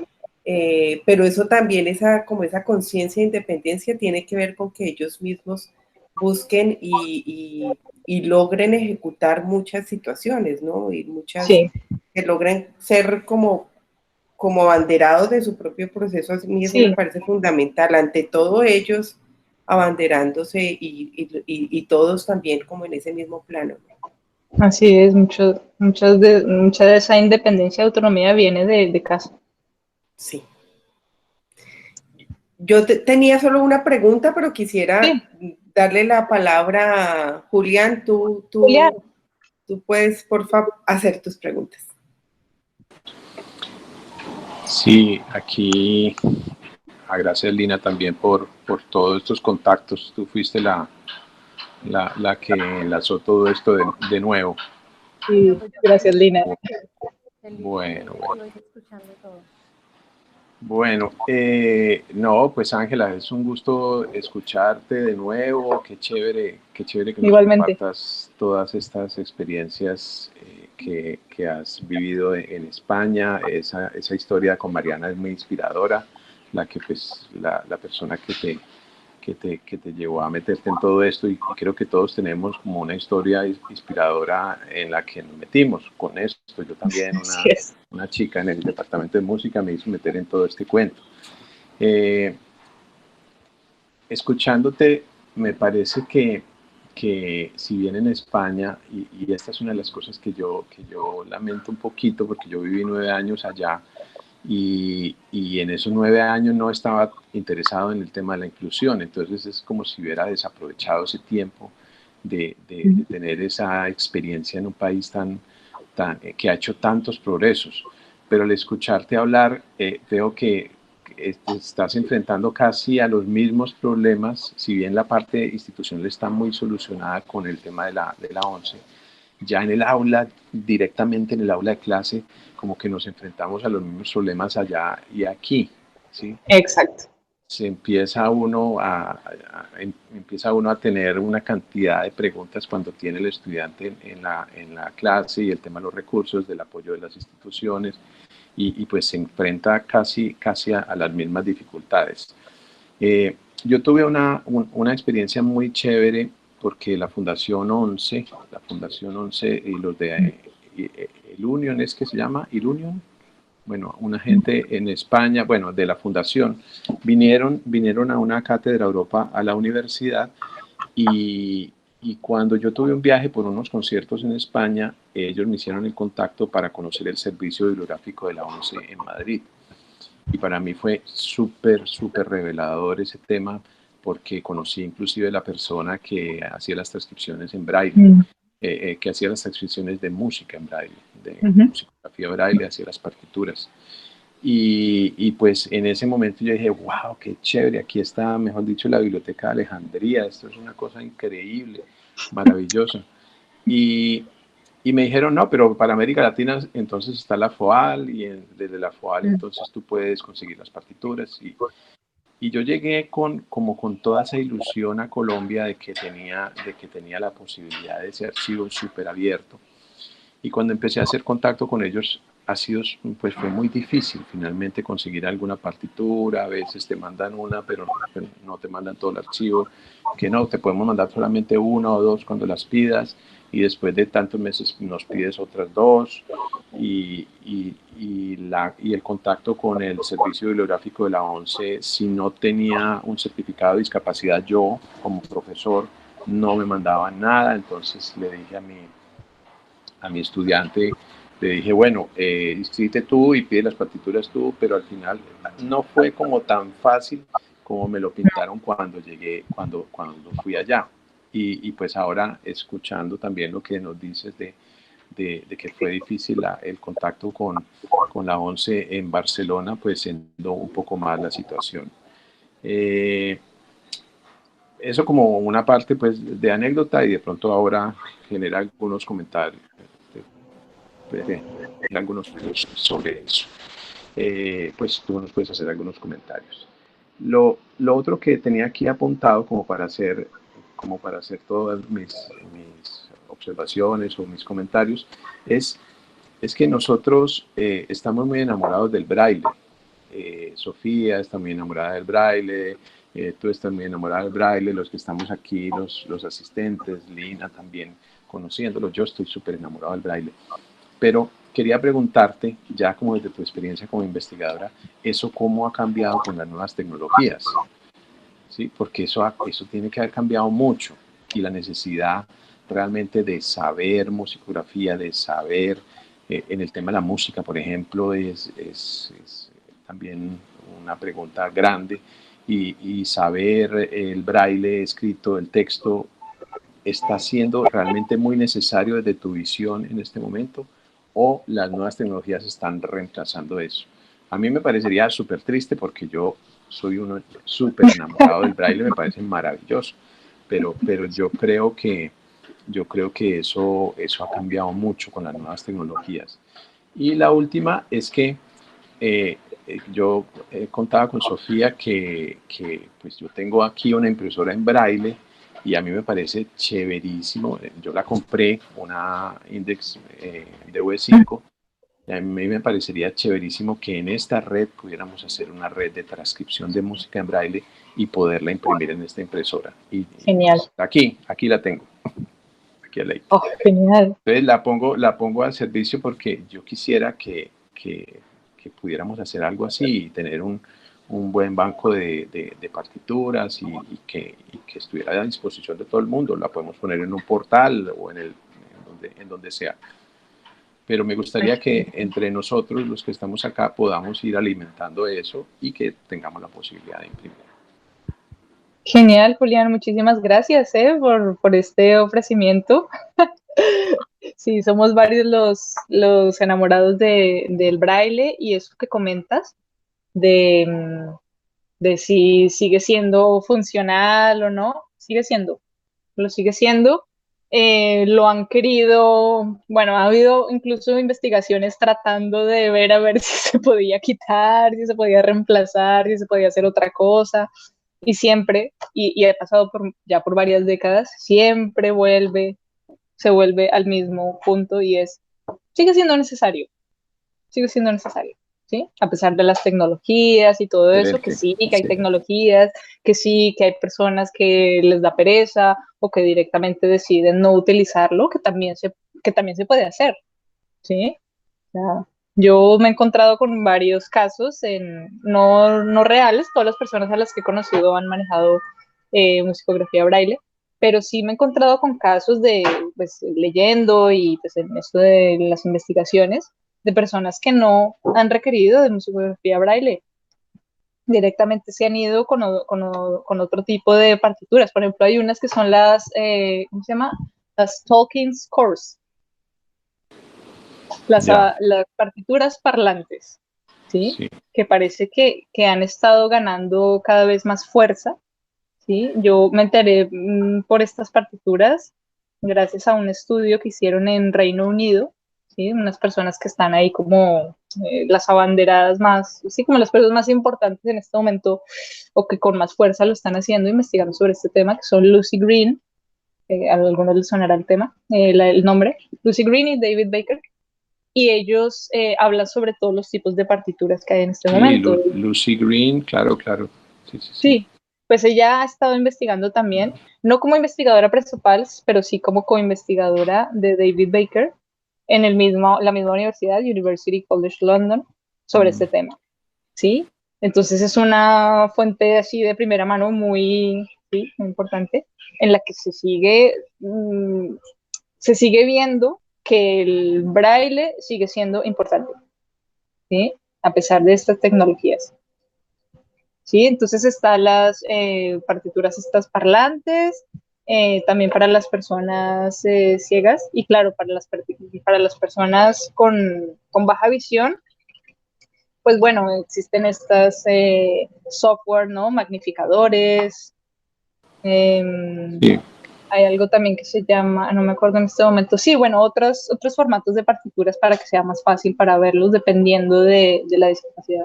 Pero eso también, como esa conciencia de independencia tiene que ver con que ellos mismos busquen y logren ejecutar muchas situaciones, ¿no? Y Sí, que logren ser como abanderados de su propio proceso. A mí eso me sí, parece fundamental. Ante todo ellos abanderándose y todos también como en ese mismo plano. así es. Mucha de esa independencia y autonomía viene de casa. Sí. Yo tenía solo una pregunta, pero Sí, quisiera darle la palabra a Julián. Julián. Tú puedes, por favor, hacer tus preguntas. Sí, aquí gracias Lina también por todos estos contactos. Tú fuiste la que enlazó todo esto de nuevo. Sí, gracias, Lina. Bueno, bueno. Escuchando todo. Bueno, no, pues Ángela, es un gusto escucharte de nuevo. Qué chévere que nos Igualmente. compartas todas estas experiencias que has vivido en España. Esa historia con Mariana es muy inspiradora, la persona que te llevó a meterte en todo esto, y creo que todos tenemos como una historia inspiradora en la que nos metimos con esto. Yo también, Así es. una chica en el departamento de música me hizo meter en todo este cuento. Escuchándote, me parece que si bien en España, y esta es una de las cosas que yo lamento un poquito, porque yo viví 9 años allá, y en esos 9 años no estaba interesado en el tema de la inclusión. Entonces es como si hubiera desaprovechado ese tiempo de tener esa experiencia en un país que ha hecho tantos progresos. Pero al escucharte hablar, veo que estás enfrentando casi a los mismos problemas, si bien la parte institucional está muy solucionada con el tema de la ONCE. Ya en el aula, directamente en el aula de clase, como que nos enfrentamos a los mismos problemas allá y aquí, ¿sí? Exacto. Se empieza empieza uno a tener una cantidad de preguntas cuando tiene el estudiante en la clase, y el tema de los recursos, del apoyo de las instituciones, y pues se enfrenta casi a las mismas dificultades. Yo tuve una experiencia muy chévere, porque la Fundación 11 y los de el Union, es que se llama el Union, bueno, una gente en España, bueno, de la fundación, vinieron a una cátedra Europa a la universidad, y cuando yo tuve un viaje por unos conciertos en España, ellos me hicieron el contacto para conocer el servicio bibliográfico de la ONCE en Madrid. Y para mí fue súper revelador ese tema, porque conocí inclusive la persona que hacía las transcripciones en braille, que hacía las transcripciones de música en braille, de musicografía braille, hacía las partituras. Y pues en ese momento yo dije, wow, qué chévere, aquí está, mejor dicho, la Biblioteca de Alejandría, esto es una cosa increíble, maravillosa. Y me dijeron, no, pero para América Latina entonces está la FOAL, y desde la FOAL entonces tú puedes conseguir las partituras. Y yo llegué como con toda esa ilusión a Colombia de que tenía la posibilidad de ese archivo súper abierto. Y cuando empecé a hacer contacto con ellos, pues fue muy difícil finalmente conseguir alguna partitura. A veces te mandan una, pero no te mandan todo el archivo, que no, te podemos mandar solamente una o dos cuando las pidas, y después de tantos meses nos pides otras dos. Y el contacto con el servicio bibliográfico de la ONCE, si no tenía un certificado de discapacidad, yo como profesor no me mandaban nada. Entonces le dije a mi estudiante, le dije, bueno, inscríbete tú y pide las partituras tú, pero al final no fue como tan fácil como me lo pintaron cuando llegué, cuando fui allá. Y pues ahora, escuchando también lo que nos dices de que fue difícil el contacto con la ONCE en Barcelona, pues siendo un poco más la situación. Eso como una parte pues de anécdota, y de pronto ahora genera algunos comentarios, algunos sobre eso. Pues tú nos puedes hacer algunos comentarios. Lo otro que tenía aquí apuntado como para hacer todas mis observaciones o mis comentarios es que nosotros estamos muy enamorados del braille. Sofía está muy enamorada del braille, tú estás muy enamorada del braille, los que estamos aquí, los asistentes, Lina también conociéndolo, yo estoy súper enamorado del braille. Pero quería preguntarte, ya como desde tu experiencia como investigadora, ¿eso cómo ha cambiado con las nuevas tecnologías? ¿Sí? Porque eso tiene que haber cambiado mucho, y la necesidad realmente de saber musicografía, de saber en el tema de la música, por ejemplo, es también una pregunta grande, y saber el braille escrito, el texto, ¿está siendo realmente muy necesario desde tu visión en este momento, o las nuevas tecnologías están reemplazando eso? A mí me parecería súper triste, porque yo soy uno súper enamorado del braille, me parece maravilloso, pero yo creo que eso ha cambiado mucho con las nuevas tecnologías. Y la última es que yo contaba con Sofía que pues yo tengo aquí una impresora en braille y a mí me parece chéverísimo. Yo la compré, una Index DV5, y a mí me parecería chéverísimo que en esta red pudiéramos hacer una red de transcripción de música en braille y poderla imprimir en esta impresora. Y Genial. pues, aquí la tengo. Aquí la Oh, genial. Entonces la pongo al servicio porque yo quisiera que pudiéramos hacer algo así y tener un buen banco de partituras y que estuviera a disposición de todo el mundo. La podemos poner en un portal o en donde sea. Pero me gustaría que entre nosotros, los que estamos acá, podamos ir alimentando eso y que tengamos la posibilidad de imprimir. Genial, Julián, muchísimas gracias por este ofrecimiento. Sí, somos varios los enamorados del braille y eso que comentas de si sigue siendo funcional o no, lo sigue siendo. Lo han querido, bueno, ha habido incluso investigaciones tratando de ver a ver si se podía quitar, si se podía reemplazar, si se podía hacer otra cosa. Y siempre, y he pasado ya por varias décadas, siempre se vuelve al mismo punto y sigue siendo necesario, sigue siendo necesario. ¿Sí? A pesar de las tecnologías y todo eso, que sí, que hay tecnologías, que sí, que hay personas que les da pereza o que directamente deciden no utilizarlo, que también se puede hacer, ¿sí? O sea, yo me he encontrado con varios casos, no reales, todas las personas a las que he conocido han manejado musicografía braille, pero sí me he encontrado con casos pues, leyendo y pues, en esto de las investigaciones, de personas que no han requerido de musicografía braille. Directamente se han ido con otro tipo de partituras. Por ejemplo, hay unas que son ¿cómo se llama? Las talking scores, las partituras parlantes, ¿sí? Sí. Que parece que han estado ganando cada vez más fuerza, ¿sí? Yo me enteré por estas partituras gracias a un estudio que hicieron en Reino Unido, ¿sí? Unas personas que están ahí como las abanderadas más, sí, como las personas más importantes en este momento o que con más fuerza lo están haciendo, investigando sobre este tema, que son Lucy Green, a algunos les sonará el tema, el nombre, Lucy Green y David Baker, y ellos hablan sobre todos los tipos de partituras que hay en este momento. Lucy Green, claro. Sí, pues ella ha estado investigando también, no como investigadora principal, pero sí como co-investigadora de David Baker en la misma universidad, University College London, sobre este tema, ¿sí? Entonces es una fuente así de primera mano sí, muy importante, en la que se sigue viendo que el braille sigue siendo importante, ¿sí? A pesar de estas tecnologías. ¿Sí? Entonces están las partituras estas parlantes, también para las personas ciegas y claro, para las personas con baja visión, pues bueno, existen estas software, ¿no? Magnificadores. Sí. Hay algo también que se llama, no me acuerdo en este momento, sí, bueno, otros formatos de partituras para que sea más fácil para verlos dependiendo de la discapacidad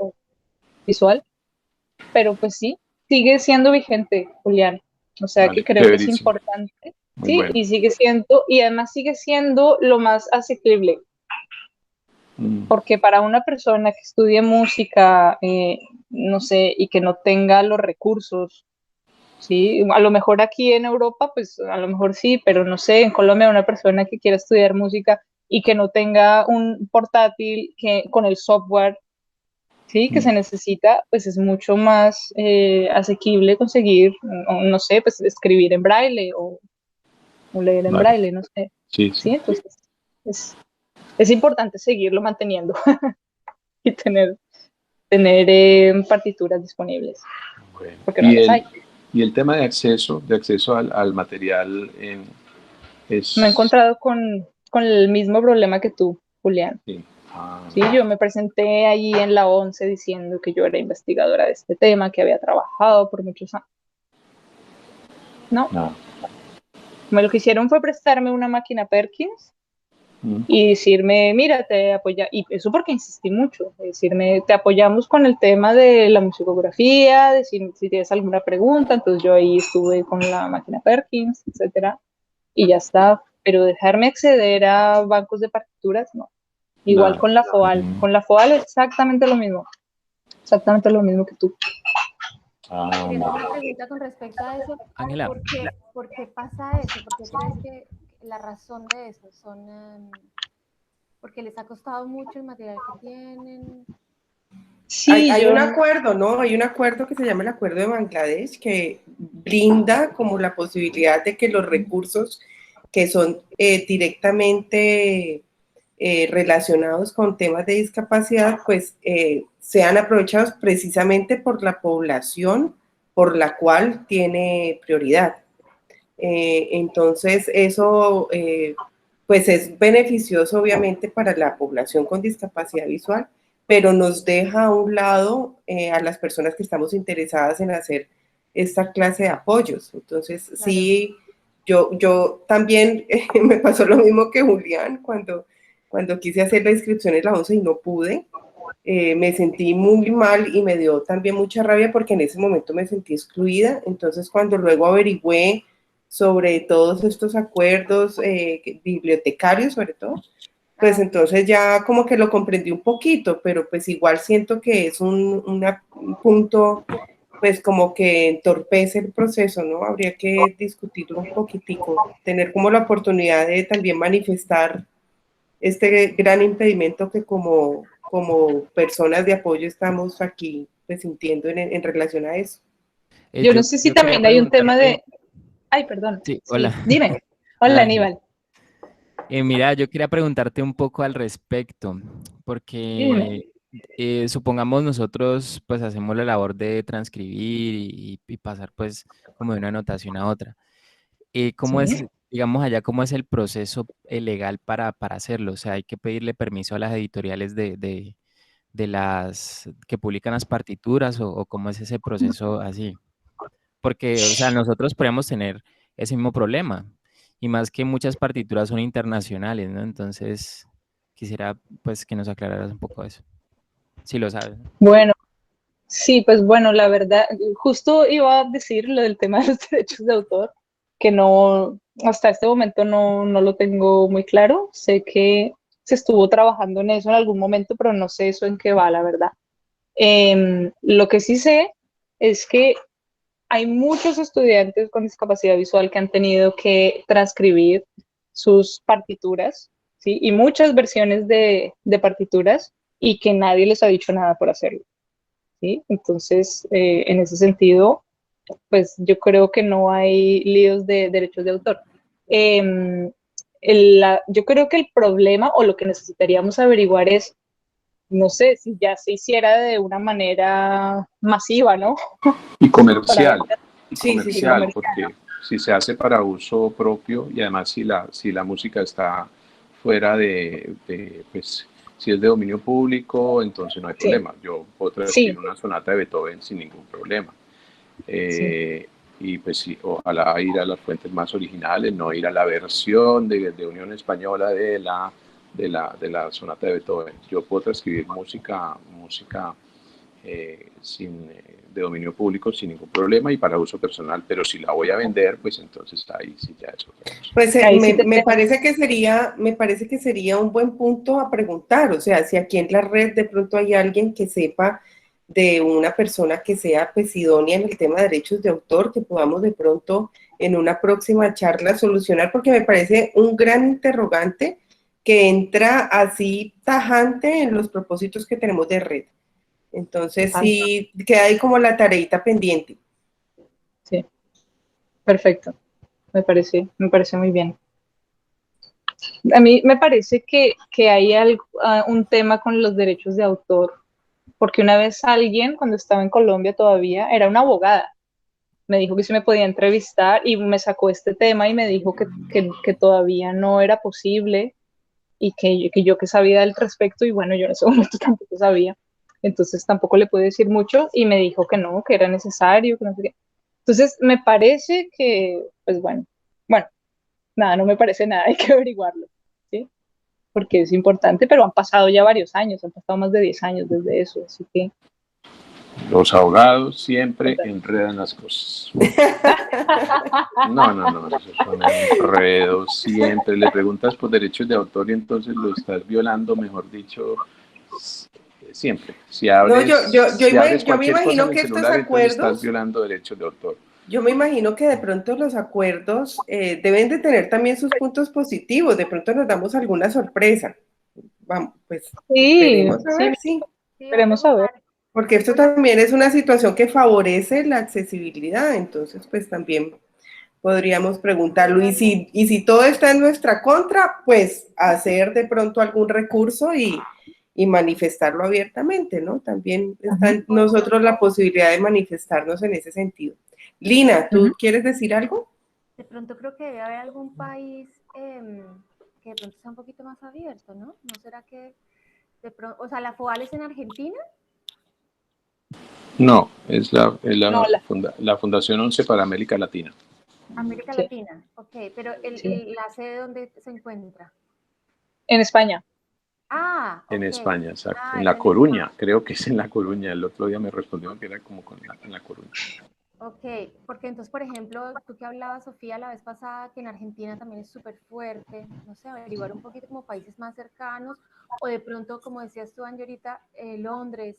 visual. Pero pues sí, sigue siendo vigente, Julián. O sea que creo que es importante. Sí, bueno. Y además sigue siendo lo más asequible. Porque para una persona que estudie música, no sé, y que no tenga los recursos, sí, a lo mejor aquí en Europa, pues a lo mejor sí, pero no sé, en Colombia una persona que quiera estudiar música y que no tenga un portátil con el software, sí, que se necesita, pues es mucho más asequible conseguir, no sé, pues escribir en braille o leer en braille, no sé. Sí. Entonces es importante seguirlo manteniendo y tener partituras disponibles. Bueno. Porque no las hay. Y el tema de acceso al material es... Me he encontrado con el mismo problema que tú, Julián. Sí. Sí, yo me presenté allí en la 11 diciendo que yo era investigadora de este tema, que había trabajado por muchos años. No. Me lo que hicieron fue prestarme una máquina Perkins y decirme, mira, te apoya, y eso porque insistí mucho, decirme, te apoyamos con el tema de la musicografía, decir si tienes alguna pregunta, entonces yo ahí estuve con la máquina Perkins, etcétera, y ya está, pero dejarme acceder a bancos de partituras, no. Igual Nada. con la FOAL exactamente lo mismo que tú. Quería hacer una pregunta con respecto a eso. Ángela. ¿Por qué pasa eso? ¿Por qué crees que la razón de eso son porque les ha costado mucho el material que tienen? Sí, hay un acuerdo, ¿no? Hay un acuerdo que se llama el Acuerdo de Bangladesh que brinda como la posibilidad de que los recursos que son directamente relacionados con temas de discapacidad, pues sean aprovechados precisamente por la población por la cual tiene prioridad. Entonces, eso pues es beneficioso obviamente para la población con discapacidad visual, pero nos deja a un lado a las personas que estamos interesadas en hacer esta clase de apoyos. Entonces, claro. Sí, yo también me pasó lo mismo que Julián cuando quise hacer la inscripción en la 11 y no pude. Me sentí muy mal y me dio también mucha rabia porque en ese momento me sentí excluida. Entonces, cuando luego averigüé sobre todos estos acuerdos bibliotecarios, sobre todo, pues entonces ya como que lo comprendí un poquito, pero pues igual siento que es un punto, pues como que entorpece el proceso, ¿no? Habría que discutirlo un poquitico, tener como la oportunidad de también manifestar este gran impedimento que como personas de apoyo estamos aquí pues sintiendo en relación a eso. Yo no sé si también hay un tema de... Ay, perdón. Sí, hola. Sí, dime. Hola, Aníbal. Mira, yo quería preguntarte un poco al respecto, porque supongamos nosotros pues hacemos la labor de transcribir y pasar pues como de una anotación a otra. ¿Cómo es, digamos allá, cómo es el proceso legal para hacerlo? O sea, hay que pedirle permiso a las editoriales de las que publican las partituras o cómo es ese proceso así. Porque, o sea, nosotros podríamos tener ese mismo problema. Y más que muchas partituras son internacionales, ¿no? Entonces, quisiera, pues, que nos aclararas un poco eso. Si lo sabes. Bueno, sí, pues bueno, la verdad, justo iba a decir lo del tema de los derechos de autor, que no, hasta este momento no lo tengo muy claro. Sé que se estuvo trabajando en eso en algún momento, pero no sé eso en qué va, la verdad. Lo que sí sé es que hay muchos estudiantes con discapacidad visual que han tenido que transcribir sus partituras, ¿sí? Y muchas versiones de partituras y que nadie les ha dicho nada por hacerlo, ¿sí? Entonces, en ese sentido, pues yo creo que no hay líos de derechos de autor. Yo creo que el problema o lo que necesitaríamos averiguar es, no sé, si ya se hiciera de una manera masiva, ¿no? Y comercial. Sí, comercial, porque si se hace para uso propio y además si la música está fuera pues si es de dominio público, entonces no hay problema. Yo puedo transcribir una sonata de Beethoven sin ningún problema. Y pues sí, ojalá ir a las fuentes más originales, no ir a la versión de Unión Española de la sonata de Beethoven. Yo puedo transcribir música de dominio público sin ningún problema y para uso personal, pero si la voy a vender, pues entonces ahí sí ya eso. Pues me parece que sería un buen punto a preguntar, o sea, si aquí en la red de pronto hay alguien que sepa de una persona que sea pues idónea en el tema de derechos de autor, que podamos de pronto en una próxima charla solucionar, porque me parece un gran interrogante que entra así tajante en los propósitos que tenemos de red. Entonces sí, queda ahí como la tareita pendiente. Sí, perfecto. Me parece muy bien. A mí me parece que hay un tema con los derechos de autor, porque una vez alguien, cuando estaba en Colombia todavía, era una abogada, me dijo que sí me podía entrevistar y me sacó este tema y me dijo que todavía no era posible y que yo que sabía al respecto, y bueno, yo en ese momento tampoco sabía, entonces tampoco le pude decir mucho y me dijo que no, que era necesario, que no sé qué. Entonces me parece que, pues bueno, nada, no me parece nada, hay que averiguarlo, ¿sí? porque es importante, pero han pasado ya varios años, han pasado más de 10 años desde eso, así que... Los abogados siempre enredan las cosas. No, eso es un enredo siempre. Le preguntas por derechos de autor y entonces lo estás violando, mejor dicho, siempre. Si abres, yo me imagino que estos acuerdos estás violando derechos de autor. Yo me imagino que de pronto los acuerdos deben de tener también sus puntos positivos. De pronto nos damos alguna sorpresa. Vamos, pues esperemos a ver, sí. Esperemos a ver. Porque esto también es una situación que favorece la accesibilidad, entonces pues también podríamos preguntarlo. Y si todo está en nuestra contra, pues hacer de pronto algún recurso y manifestarlo abiertamente, ¿no? También está en nosotros la posibilidad de manifestarnos en ese sentido. Lina, ¿tú quieres decir algo? De pronto creo que debe haber algún país que de pronto sea un poquito más abierto, ¿no? ¿No será que de pronto, o sea, la FOAL es en Argentina? No, es la Fundación 11 para América Latina. América Latina, ok, pero ¿la sede dónde se encuentra? En España. Ah, en España, exacto. Ah, en La Coruña, creo que es en La Coruña. El otro día me respondieron que era como en La Coruña. Ok, porque entonces, por ejemplo, tú que hablabas, Sofía, la vez pasada, que en Argentina también es súper fuerte, no sé, averiguar un poquito como países más cercanos, o de pronto, como decías tú, Angie, ahorita, Londres,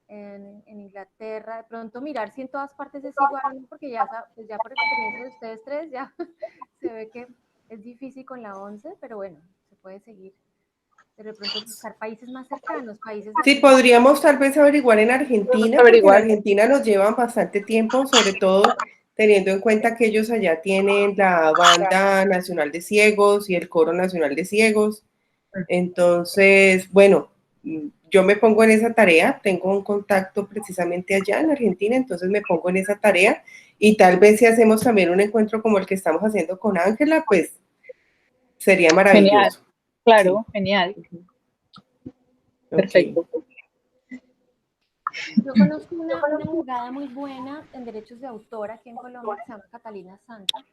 en Inglaterra, de pronto mirar si en todas partes es igual, porque ya, pues ya por experiencia de ustedes tres, ya se ve que es difícil con la 11, pero bueno, se puede seguir. Pero de pronto buscar países más cercanos, países... Sí, podríamos tal vez averiguar en Argentina, porque en Argentina nos llevan bastante tiempo, sobre todo teniendo en cuenta que ellos allá tienen la Banda Nacional de Ciegos y el Coro Nacional de Ciegos. Entonces, bueno, yo me pongo en esa tarea, tengo un contacto precisamente allá en Argentina, entonces me pongo en esa tarea y tal vez si hacemos también un encuentro como el que estamos haciendo con Ángela, pues sería maravilloso. Genial, claro, sí. Genial. Perfecto. Yo conozco una abogada muy buena en derechos de autor aquí en Colombia que se llama Catalina Santa.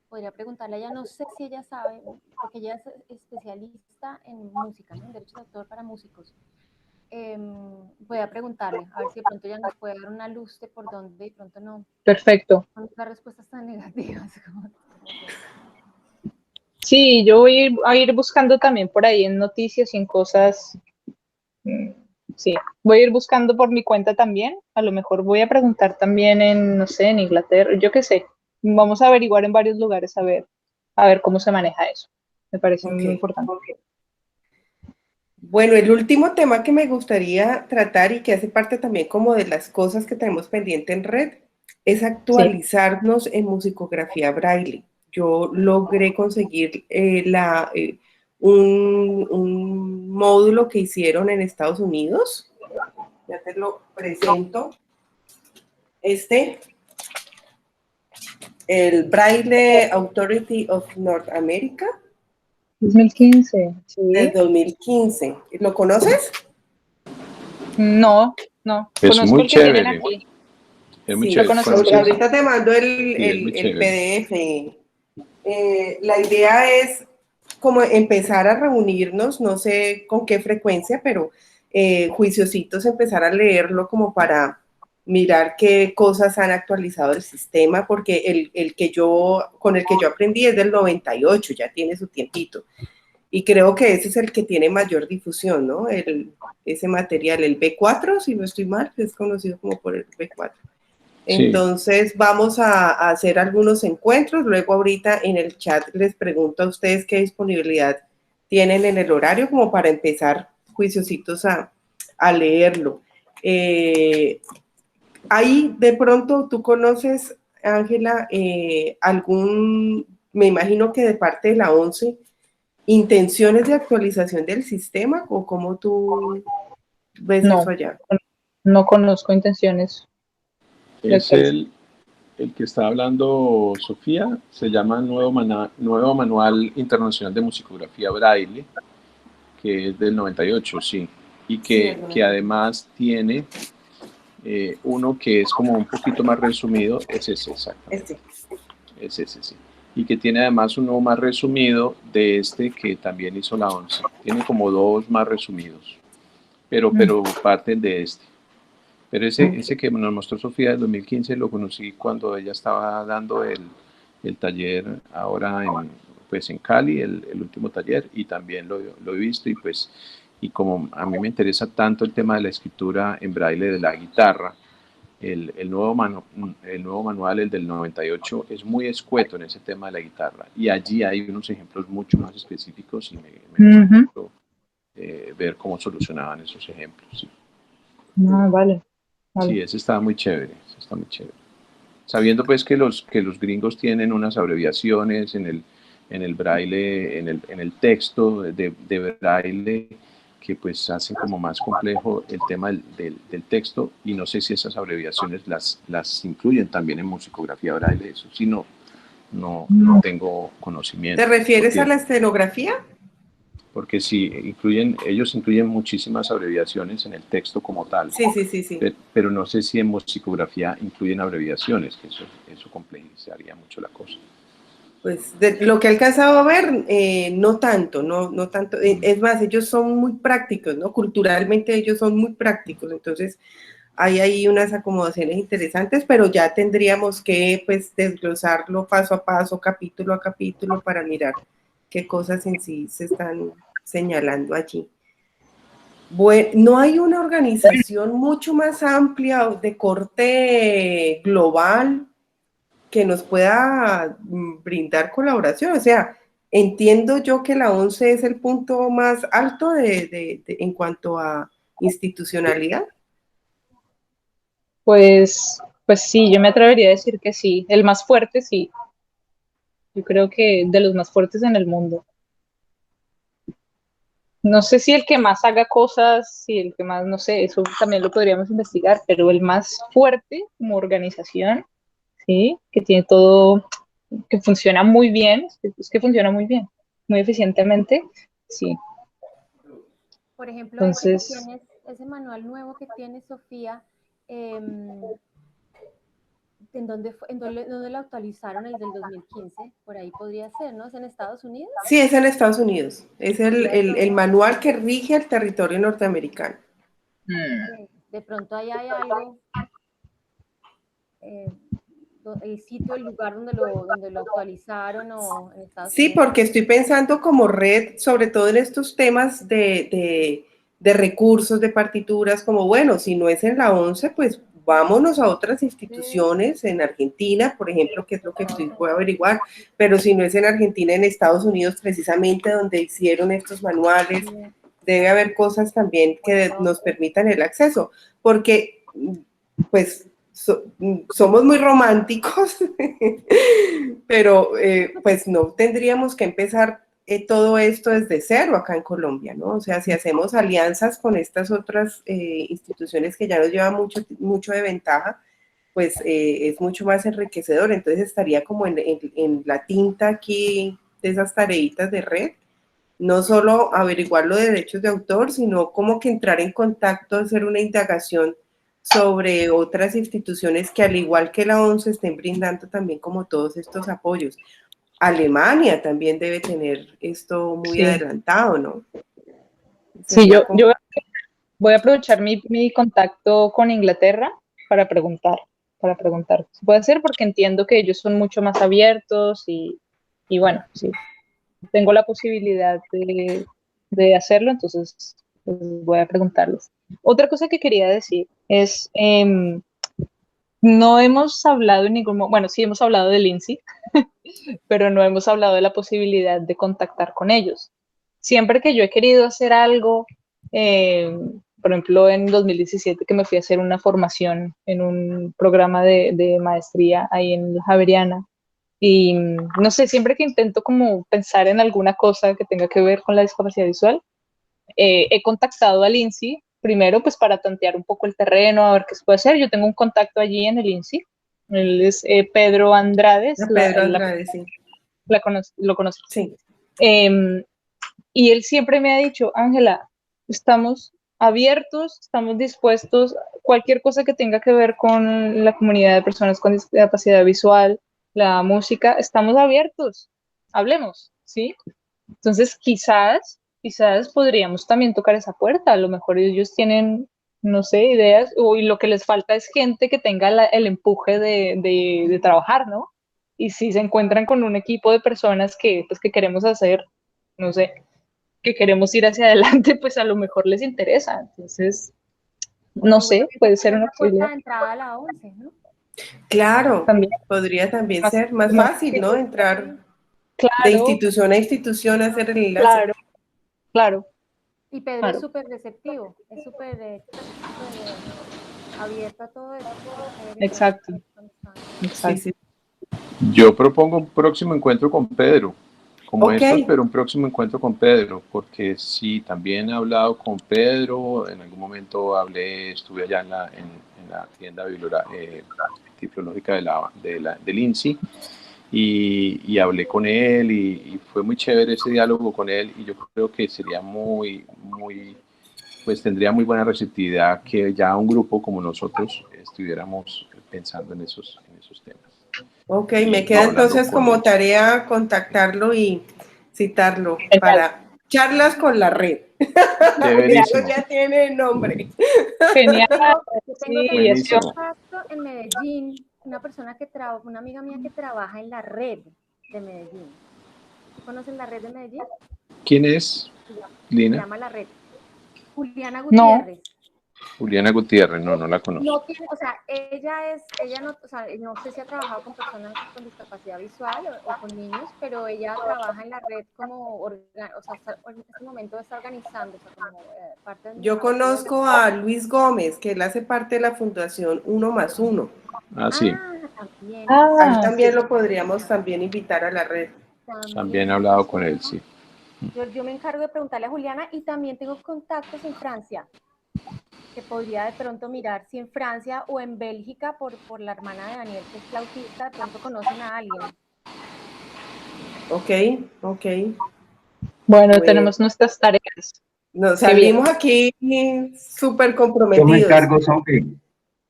Podría preguntarle a ella, no sé si ella sabe, porque ella es especialista en música, ¿no? En derechos de autor para músicos. Voy a preguntarle, a ver si de pronto ella nos puede dar una luz de por dónde de pronto no. Perfecto. No las respuestas tan negativas. Sí, yo voy a ir buscando también por ahí en noticias y en cosas. Sí, voy a ir buscando por mi cuenta también. A lo mejor voy a preguntar también en, no sé, en Inglaterra, yo qué sé. Vamos a averiguar en varios lugares a ver cómo se maneja eso. Me parece muy importante. Bueno, el último tema que me gustaría tratar y que hace parte también como de las cosas que tenemos pendiente en red es actualizarnos en musicografía braille. Yo logré conseguir un módulo que hicieron en Estados Unidos. Ya te lo presento. El Braille Authority of North America. 2015, sí. De 2015. ¿Lo conoces? No. Es conozco muy el que chévere. tienen aquí. Es muy Sí, chévere. ahorita te mando el PDF. La idea es como empezar a reunirnos, no sé con qué frecuencia, pero juiciositos, empezar a leerlo como para mirar qué cosas han actualizado el sistema, porque con el que yo aprendí es del 98, ya tiene su tiempito. Y creo que ese es el que tiene mayor difusión, ¿no? Ese material, el B4, si no estoy mal, es conocido como por el B4. Entonces vamos a hacer algunos encuentros, luego ahorita en el chat les pregunto a ustedes qué disponibilidad tienen en el horario como para empezar juiciositos a leerlo. Ahí de pronto tú conoces, Ángela, me imagino que de parte de la 11, intenciones de actualización del sistema o cómo tú ves eso allá. No conozco intenciones. Es el que está hablando Sofía, se llama Nuevo Manual Internacional de Musicografía Braille, que es del 98, sí, y que además tiene uno que es como un poquito más resumido, es ese, exactamente. Es ese, sí. y que tiene además uno más resumido de este que también hizo la ONCE. Tiene como dos más resumidos, pero parten de este. Pero ese que nos mostró Sofía del 2015 lo conocí cuando ella estaba dando el taller ahora en Cali, el último taller, y también lo he visto, y pues, y como a mí me interesa tanto el tema de la escritura en braille de la guitarra, el nuevo manual, el del 98, es muy escueto en ese tema de la guitarra, y allí hay unos ejemplos mucho más específicos, y me gusta mucho ver cómo solucionaban esos ejemplos. Sí. Vale. Sí, ese está muy chévere, sabiendo pues que los gringos tienen unas abreviaciones en el braille, en el texto de braille, que pues hacen como más complejo el tema del texto, y no sé si esas abreviaciones las incluyen también en musicografía braille. Eso sí, no tengo conocimiento. ¿Te refieres a la estenografía? Porque sí, ellos incluyen muchísimas abreviaciones en el texto como tal. Sí. Pero no sé si en musicografía incluyen abreviaciones, que eso complejizaría mucho la cosa. Pues de lo que he alcanzado a ver, no tanto. Es más, ellos son muy prácticos, ¿no? Culturalmente ellos son muy prácticos, entonces hay ahí unas acomodaciones interesantes, pero ya tendríamos que pues desglosarlo paso a paso, capítulo a capítulo, para mirar qué cosas en sí se están señalando allí. Bueno, ¿no hay una organización mucho más amplia de corte global que nos pueda brindar colaboración? O sea, entiendo yo que la ONCE es el punto más alto en cuanto a institucionalidad. Pues sí, yo me atrevería a decir que sí. El más fuerte, sí. Yo creo que de los más fuertes en el mundo. No sé si el que más haga cosas, si el que más, no sé, eso también lo podríamos investigar, pero el más fuerte como organización, ¿sí? Que tiene todo, que funciona muy bien, es que funciona muy bien, muy eficientemente, sí. Por ejemplo, Entonces, ese manual nuevo que tiene Sofía, ¿en dónde lo actualizaron? El del 2015, por ahí podría ser, ¿no? ¿Es en Estados Unidos? Sí, es en Estados Unidos. Es el manual que rige el territorio norteamericano. De pronto ahí hay algo, el sitio, el lugar donde lo actualizaron o en Estados Sí, Unidos. porque estoy pensando como red, sobre todo en estos temas de recursos, de partituras, como bueno, si no es en la ONCE, pues vámonos a otras instituciones, en Argentina, por ejemplo, que es lo que estoy voy a averiguar, pero si no es en Argentina, en Estados Unidos, precisamente donde hicieron estos manuales, debe haber cosas también que nos permitan el acceso, porque pues somos muy románticos, pero pues no tendríamos que empezar todo esto desde cero acá en Colombia, ¿no? O sea, si hacemos alianzas con estas otras instituciones que ya nos llevan mucho de ventaja, pues es mucho más enriquecedor. Entonces estaría como en la tinta aquí de esas tareitas de red, no solo averiguar los derechos de autor, sino como que entrar en contacto, hacer una indagación sobre otras instituciones que al igual que la ONCE estén brindando también como todos estos apoyos. Alemania también debe tener esto muy adelantado, ¿no? sí, yo voy a aprovechar mi contacto con Inglaterra para preguntar. Se puede hacer porque entiendo que ellos son mucho más abiertos y bueno, sí, tengo la posibilidad de hacerlo, entonces pues, voy a preguntarles. Otra cosa que quería decir es, no hemos hablado en ningún momento, bueno, sí hemos hablado del INSI, pero no hemos hablado de la posibilidad de contactar con ellos. Siempre que yo he querido hacer algo, por ejemplo, en 2017 que me fui a hacer una formación en un programa de maestría ahí en la Javeriana, y no sé, siempre que intento como pensar en alguna cosa que tenga que ver con la discapacidad visual, he contactado al INSI, primero pues para tantear un poco el terreno, a ver qué se puede hacer. Yo tengo un contacto allí en el INSI, él es Pedro Andrade, Pedro Andrade, sí. Lo conoces. Sí. Y él siempre me ha dicho, Ángela, estamos abiertos, estamos dispuestos, cualquier cosa que tenga que ver con la comunidad de personas con discapacidad visual, la música, estamos abiertos, hablemos, ¿sí? Entonces, quizás podríamos también tocar esa puerta. A lo mejor ellos tienen, no sé, ideas, y lo que les falta es gente que tenga el empuje de trabajar, ¿no? Y si se encuentran con un equipo de personas que, pues, que queremos hacer, no sé, que queremos ir hacia adelante, pues a lo mejor les interesa. Entonces, no sé, puede ser una puerta de posibilidad entrada a la 11, ¿no? Claro, también. podría también Más, ser más más fácil, que- ¿no? Entrar de claro, institución a institución a hacer el enlace. claro, claro, Y Pedro es claro. súper receptivo, es súper abierto a todo eso. Qué chévere que hayan Exacto, amistades. Sí, exacto. sí. Yo propongo un próximo encuentro con Pedro, como Ok, estos, pero un próximo encuentro con Pedro, porque sí, también he hablado con Pedro, en algún momento estuve allá en la tienda tipológica del INSI, y hablé con él, y fue muy chévere ese diálogo con él, y yo creo que sería pues tendría muy buena receptividad que ya un grupo como nosotros estuviéramos pensando en esos temas. ok, me Y queda hablando entonces con como él. tarea contactarlo y citarlo Genial. para charlas con la red. Eso Chéverísimo, ya tiene nombre. Genial, Yo tengo sí, también un eso. buenísimo. contacto en Medellín, una persona que trabaja, una amiga mía que trabaja en la red de Medellín. ¿Tú conoces la red de Medellín? ¿Quién es, Se Lina? llama la red. Juliana No, Gutiérrez. Juliana Gutiérrez, no la conozco. No tiene, o sea, ella no, o sea, no sé si ha trabajado con personas con discapacidad visual o con niños, pero ella trabaja en la red como, o sea, en este momento está organizando, o sea, como parte Yo administrativa de la conozco a Luis Gómez, que él hace parte de la Fundación 1+1. Ah, sí, también, ese A él ah, también sí, lo podríamos también invitar a la red. también he también. hablado con él, sí. Yo me encargo de preguntarle a Juliana y también tengo contactos en Francia, que podría de pronto mirar si en Francia o en Bélgica por la hermana de Daniel, que es flautista, de pronto conocen a alguien. Ok, ok. bueno, Bueno, tenemos nuestras tareas. nos Qué bien. salimos aquí súper Yo me comprometidos. encargo, Sofi,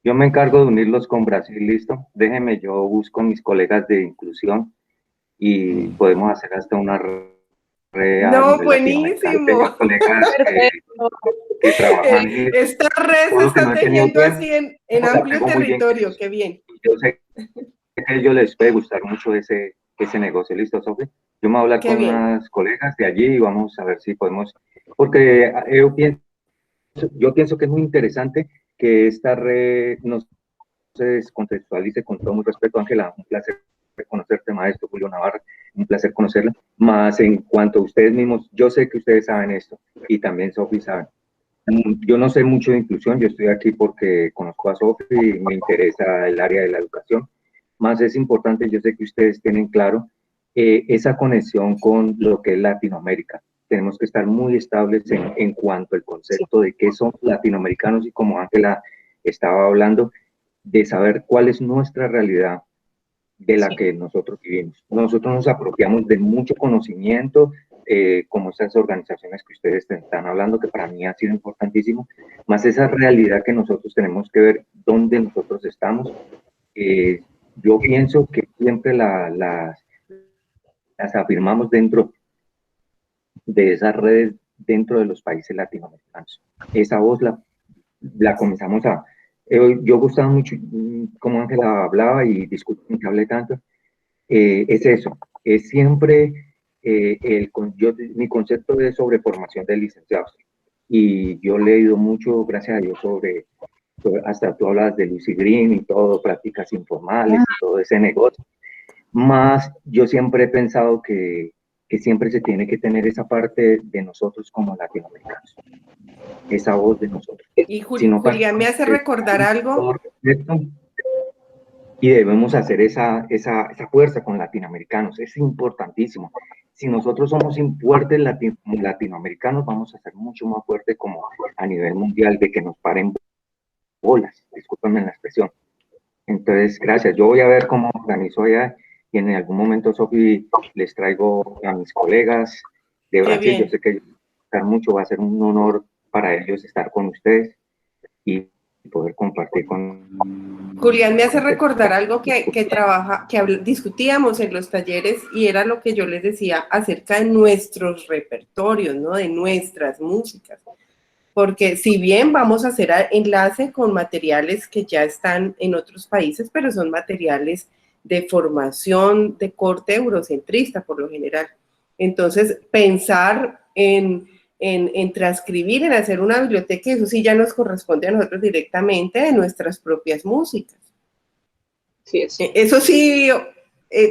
yo me encargo de unirlos con Brasil, listo. Déjeme, yo busco mis colegas de inclusión y podemos hacer hasta una red a No, nivel latinoamericano. Tengo buenísimo. colegas Perfecto. que trabajan y Esta red se uno que está no he tenido tejiendo así tiempo, en la amplio pego muy bien con territorio. eso. Qué bien. Y yo sé que a ellos les puede gustar mucho ese negocio, listo, Sofi. Yo me voy a hablar Qué con bien. unas colegas de allí y vamos a ver si podemos, porque yo pienso que es muy interesante que esta red nos se descontextualice con todo mi respeto, Ángela, un placer conocerte, maestro Julio Navarra, un placer conocerla, más en cuanto a ustedes mismos, yo sé que ustedes saben esto, y también Sofi saben. Yo no sé mucho de inclusión, yo estoy aquí porque conozco a Sofi y me interesa el área de la educación, más es importante, yo sé que ustedes tienen claro esa conexión con lo que es Latinoamérica. Tenemos que estar muy estables en cuanto al Sí, concepto de qué son latinoamericanos y como Ángela estaba hablando, de saber cuál es nuestra realidad de la sí. que nosotros vivimos. Nosotros nos apropiamos de mucho conocimiento, como esas organizaciones que ustedes están hablando, que para mí ha sido importantísimo, más esa realidad que nosotros tenemos que ver dónde nosotros estamos. Yo pienso que siempre las afirmamos dentro de esas redes, dentro de los países latinoamericanos. Esa voz la comenzamos a... yo gustaba mucho como Ángela hablaba y disculpen que hable tanto, es eso, es siempre mi concepto de sobre formación de licenciados. Y yo he leído mucho, gracias a Dios, hasta tú hablas de Lucy Green y todo, prácticas informales y todo ese negocio. Más yo siempre he pensado que siempre se tiene que tener esa parte de nosotros como latinoamericanos, esa voz de nosotros. Y Si no pasa Julián me hace recordar algo. todo respeto, y debemos hacer esa fuerza con latinoamericanos, es importantísimo. Si nosotros somos fuertes latinoamericanos, vamos a ser mucho más fuertes como a nivel mundial de que nos paren bolas, discúlpenme la expresión. Entonces, gracias. Yo voy a ver cómo organizo ya y en algún momento, Sofi, les traigo a mis colegas de Qué Brasil. Yo bien. sé que mucho, va a ser un honor para ellos estar con ustedes y poder compartir con... Julián me hace recordar algo que discutíamos en los talleres y era lo que yo les decía acerca de nuestros repertorios, ¿no? De nuestras músicas. Porque si bien vamos a hacer enlace con materiales que ya están en otros países, pero son materiales de formación de corte eurocentrista por lo general. Entonces, pensar en transcribir, en hacer una biblioteca, eso sí ya nos corresponde a nosotros directamente de nuestras propias músicas. Sí, es. Eso sí,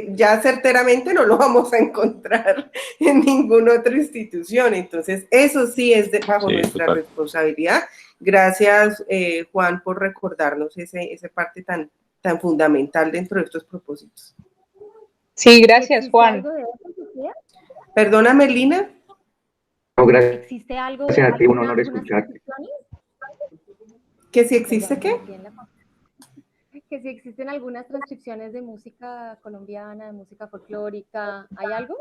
ya certeramente no lo vamos a encontrar en ninguna otra institución. Entonces, eso sí es bajo nuestra responsabilidad. Gracias, Juan, por recordarnos esa parte tan fundamental dentro de estos propósitos. Sí, gracias, Juan. ¿Existe algo de eso, Sofía? Perdóname, Lina. No, gracias. ¿Existe algo Gracias de a ti, un honor escucharte. ¿Que si existe qué? Que si existen algunas transcripciones de música colombiana, de música folclórica, ¿hay algo?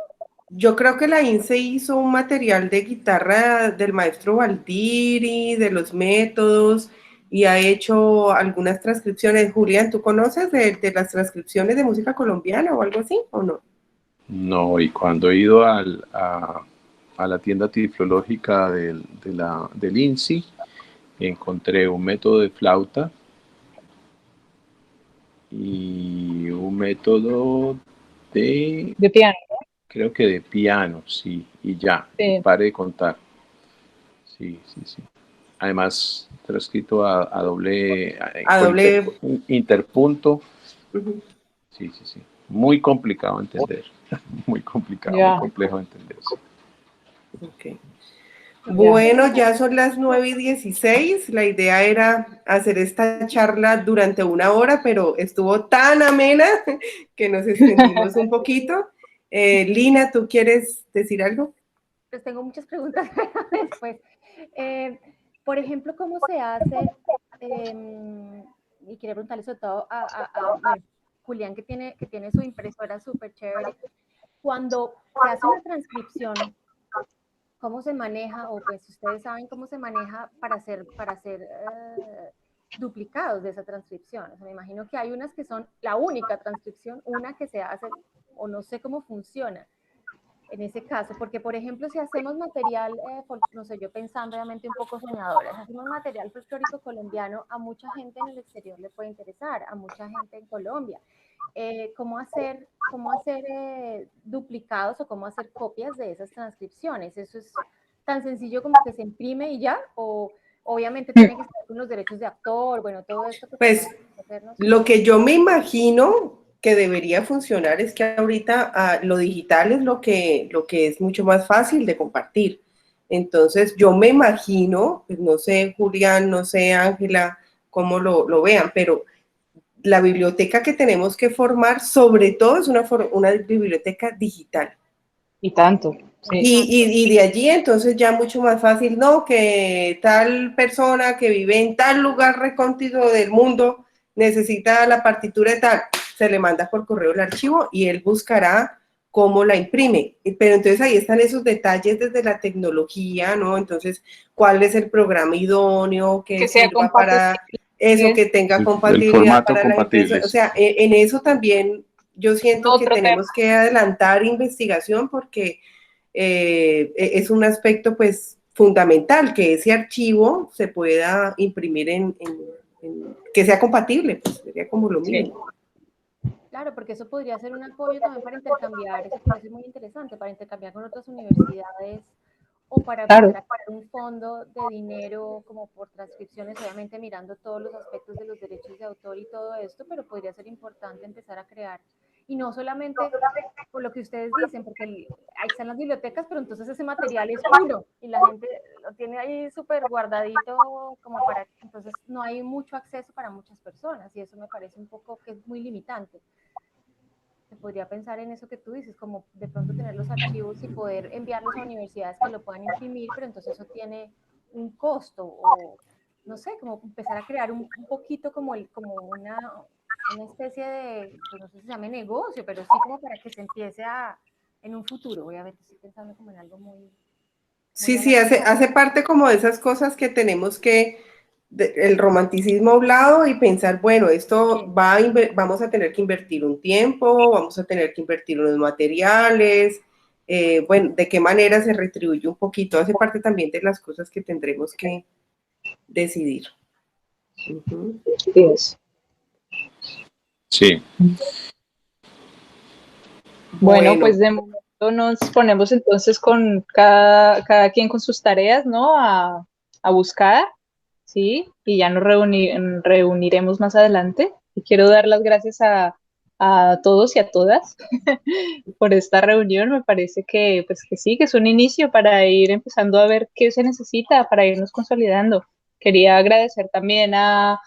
Yo creo que la INSE hizo un material de guitarra del maestro Valdiri, de los métodos, y ha hecho algunas transcripciones. Julián, ¿tú conoces de las transcripciones de música colombiana o algo así, o no? No, y cuando he ido a la tienda tiflológica del INSI, encontré un método de flauta y un método de piano. Creo que de piano, sí, y ya, Sí. pare de contar. Sí. Además, transcrito a doble interpunto. Uh-huh. Sí. Muy complicado de entender. Muy complicado, muy complejo de entender. Sí. Okay. Bueno, ya son las 9:16. La idea era hacer esta charla durante 1 hora, pero estuvo tan amena que nos extendimos un poquito. Lina, ¿tú quieres decir algo? Pues tengo muchas preguntas después. Por ejemplo, ¿cómo se hace? Y quería preguntarle sobre todo a Julián, que tiene su impresora súper chévere. Cuando se hace una transcripción, ¿cómo se maneja? O pues ustedes saben cómo se maneja para hacer duplicados de esa transcripción. O sea, me imagino que hay unas que son la única transcripción, una que se hace, o no sé cómo funciona en ese caso, porque por ejemplo, si hacemos material, no sé, yo pensando obviamente un poco soñadora, si hacemos material folclórico colombiano, a mucha gente en el exterior le puede interesar, a mucha gente en Colombia. ¿Cómo hacer duplicados o cómo hacer copias de esas transcripciones? ¿Eso es tan sencillo como que se imprime y ya? ¿O obviamente tiene que estar con los derechos de autor? Bueno, todo esto. Pues lo que yo me imagino que debería funcionar es que ahorita lo digital es lo que es mucho más fácil de compartir. Entonces yo me imagino, pues no sé Julián, no sé Ángela, cómo lo vean, pero la biblioteca que tenemos que formar sobre todo es una biblioteca digital. Y tanto. Sí. Y de allí entonces ya mucho más fácil, no, que tal persona que vive en tal lugar recóndito del mundo necesita la partitura de tal, se le manda por correo el archivo y él buscará cómo la imprime. Pero entonces ahí están esos detalles desde la tecnología, ¿no? Entonces, ¿cuál es el programa idóneo que sirva para eso, que tenga compatibilidad para la impresión? O sea, en eso también yo siento que tenemos que adelantar investigación porque es un aspecto pues fundamental, que ese archivo se pueda imprimir que sea compatible, pues sería como lo mismo. Claro, porque eso podría ser un apoyo también para intercambiar, eso puede ser muy interesante, para intercambiar con otras universidades o para empezar a crear un fondo de dinero como por transcripciones, obviamente mirando todos los aspectos de los derechos de autor y todo esto, pero podría ser importante empezar a crear. Y no solamente por lo que ustedes dicen, porque ahí están las bibliotecas, pero entonces ese material es uno y la gente lo tiene ahí súper guardadito como para, entonces no hay mucho acceso para muchas personas y eso me parece un poco que es muy limitante. Se podría pensar en eso que tú dices, como de pronto tener los archivos y poder enviarlos a universidades que lo puedan imprimir, pero entonces eso tiene un costo o no sé, como empezar a crear un poquito como una especie de, pues no sé si se llame negocio, pero sí como para que se empiece en un futuro, obviamente estoy pensando como en algo muy sí, hace parte como de esas cosas que tenemos que el romanticismo a un lado y pensar, bueno, esto vamos a tener que invertir un tiempo, vamos a tener que invertir unos materiales, bueno, de qué manera se retribuye un poquito, hace parte también de las cosas que tendremos que decidir. Uh-huh. Sí. Bueno, pues de momento nos ponemos entonces con cada quien con sus tareas, ¿no? A buscar, ¿sí? Y ya nos reuniremos más adelante. Y quiero dar las gracias a todos y a todas por esta reunión. Me parece que, pues, que sí, que es un inicio para ir empezando a ver qué se necesita para irnos consolidando. Quería agradecer también a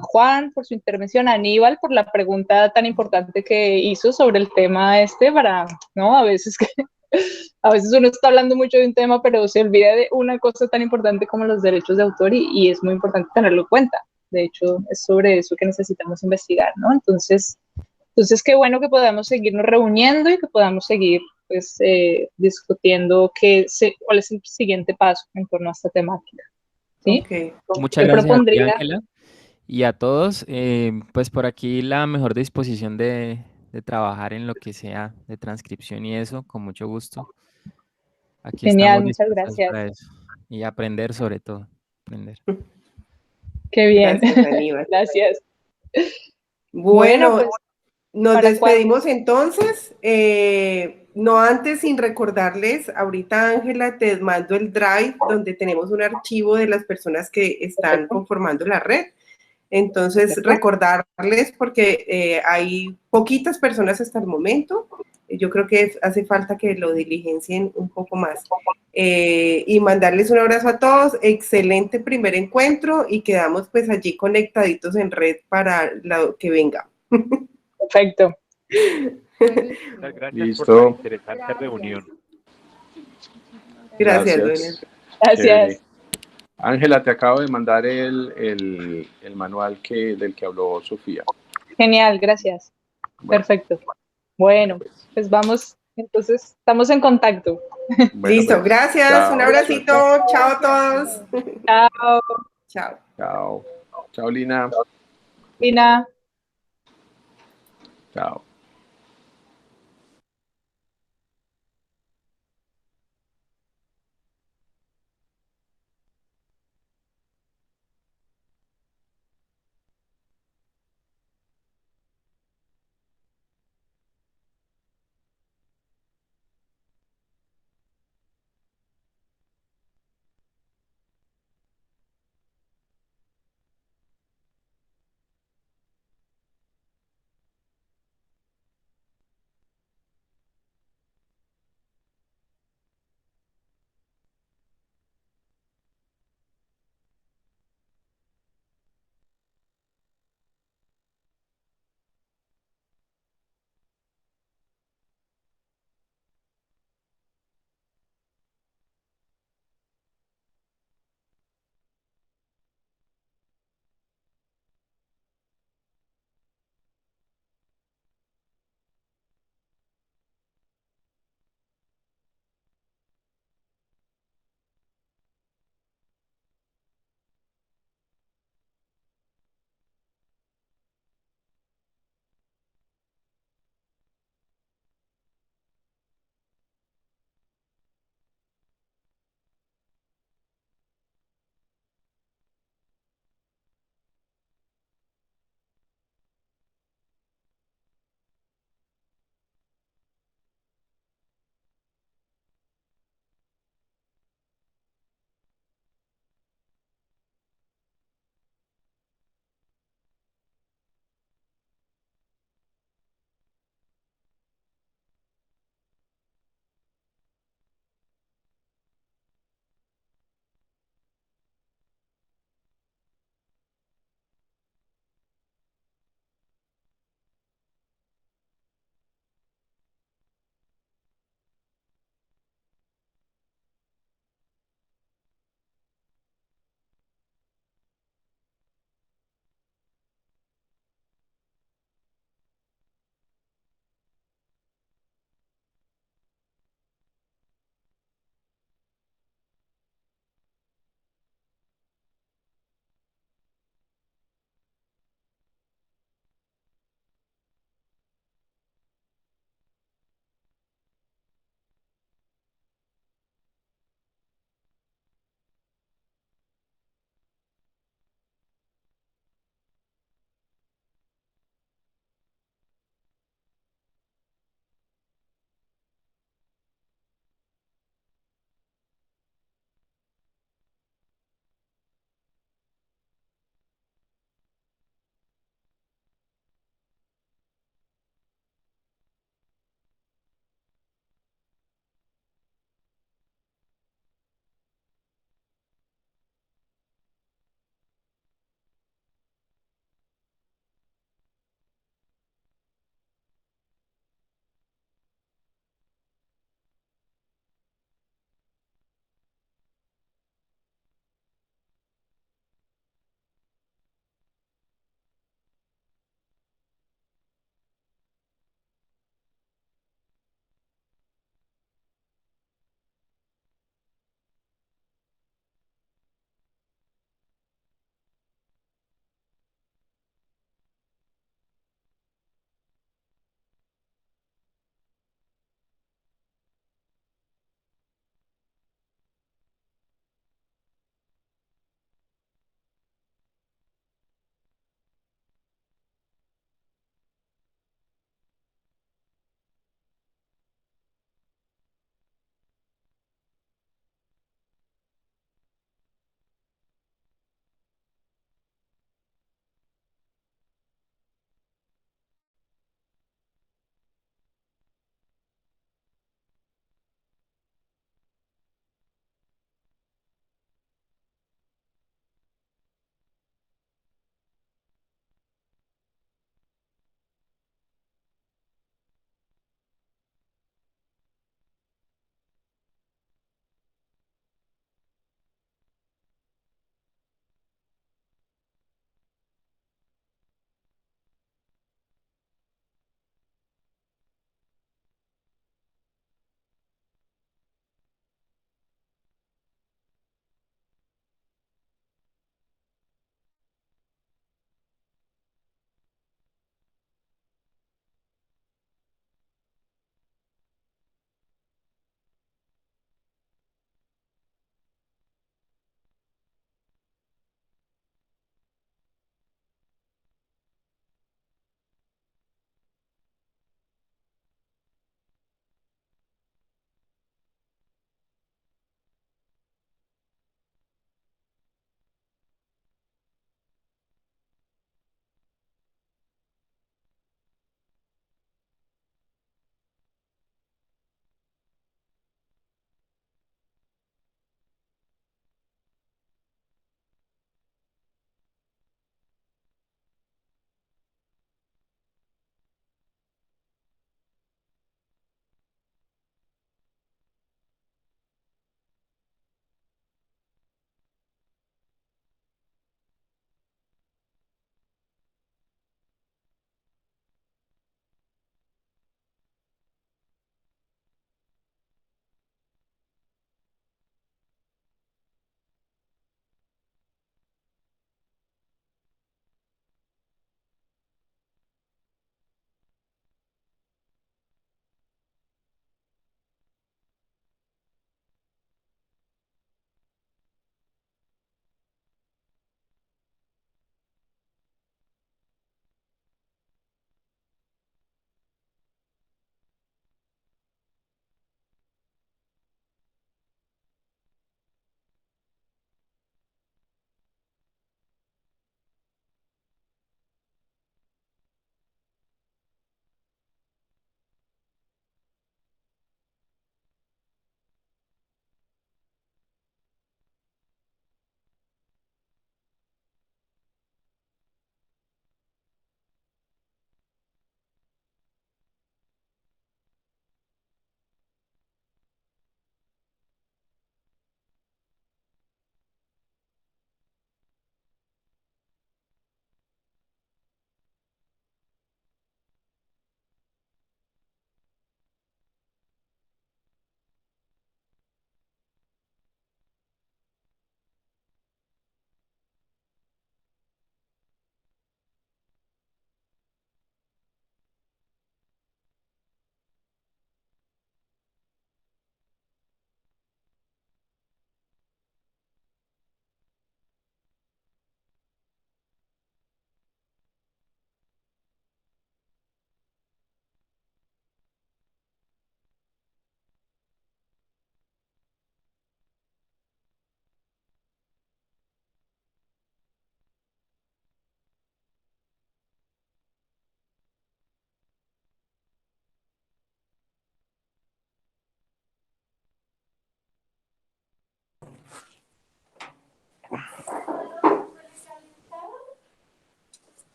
Juan por su intervención, a Aníbal por la pregunta tan importante que hizo sobre el tema para, ¿no? A veces a veces uno está hablando mucho de un tema, pero se olvida de una cosa tan importante como los derechos de autor y es muy importante tenerlo en cuenta. De hecho, es sobre eso que necesitamos investigar, ¿no? Entonces qué bueno que podamos seguirnos reuniendo y que podamos seguir pues, discutiendo cuál es el siguiente paso en torno a esta temática. ¿Sí? Okay. Muchas gracias a ti, Ángela, y a todos. Pues por aquí la mejor disposición de trabajar en lo que sea de transcripción y eso, con mucho gusto. Aquí Genial, estamos muchas dispuestos gracias. para eso. Y aprender sobre todo. Aprender. Qué bien. Gracias, Aníbal. Gracias. Bueno, pues, nos ¿para despedimos entonces. No antes sin recordarles, ahorita Ángela te mando el Drive donde tenemos un archivo de las personas que están conformando la red. Entonces, recordarles porque hay poquitas personas hasta el momento. Yo creo que hace falta que lo diligencien un poco más. Y mandarles un abrazo a todos. Excelente primer encuentro y quedamos pues allí conectaditos en red para lo que venga. Perfecto. Muchas gracias. Listo. Por la interesante reunión. Gracias, Dueña. Gracias. Ángela, te acabo de mandar el manual del que habló Sofía. Genial, gracias. Bueno, perfecto. Bueno, pues vamos, entonces estamos en contacto. Bueno, Listo, pues, gracias. chao, Un abracito. suerte. Chao a todos. Chao, Chao. Chao. Chao, Lina. Lina. Chao.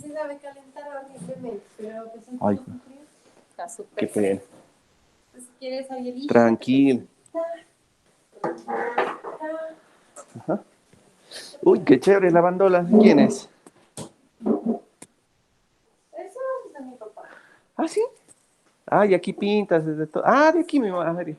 se sabe calentar horriblemente, pero pues Ay, entonces frío. Está súper. qué pena. Pues si quieres salir Tranquilo. Ajá. Uy, qué chévere la bandola. ¿Quién es? Eso es de mi papá. Ah, sí. Ah, y aquí pintas desde todo. Ah, de aquí mi madre.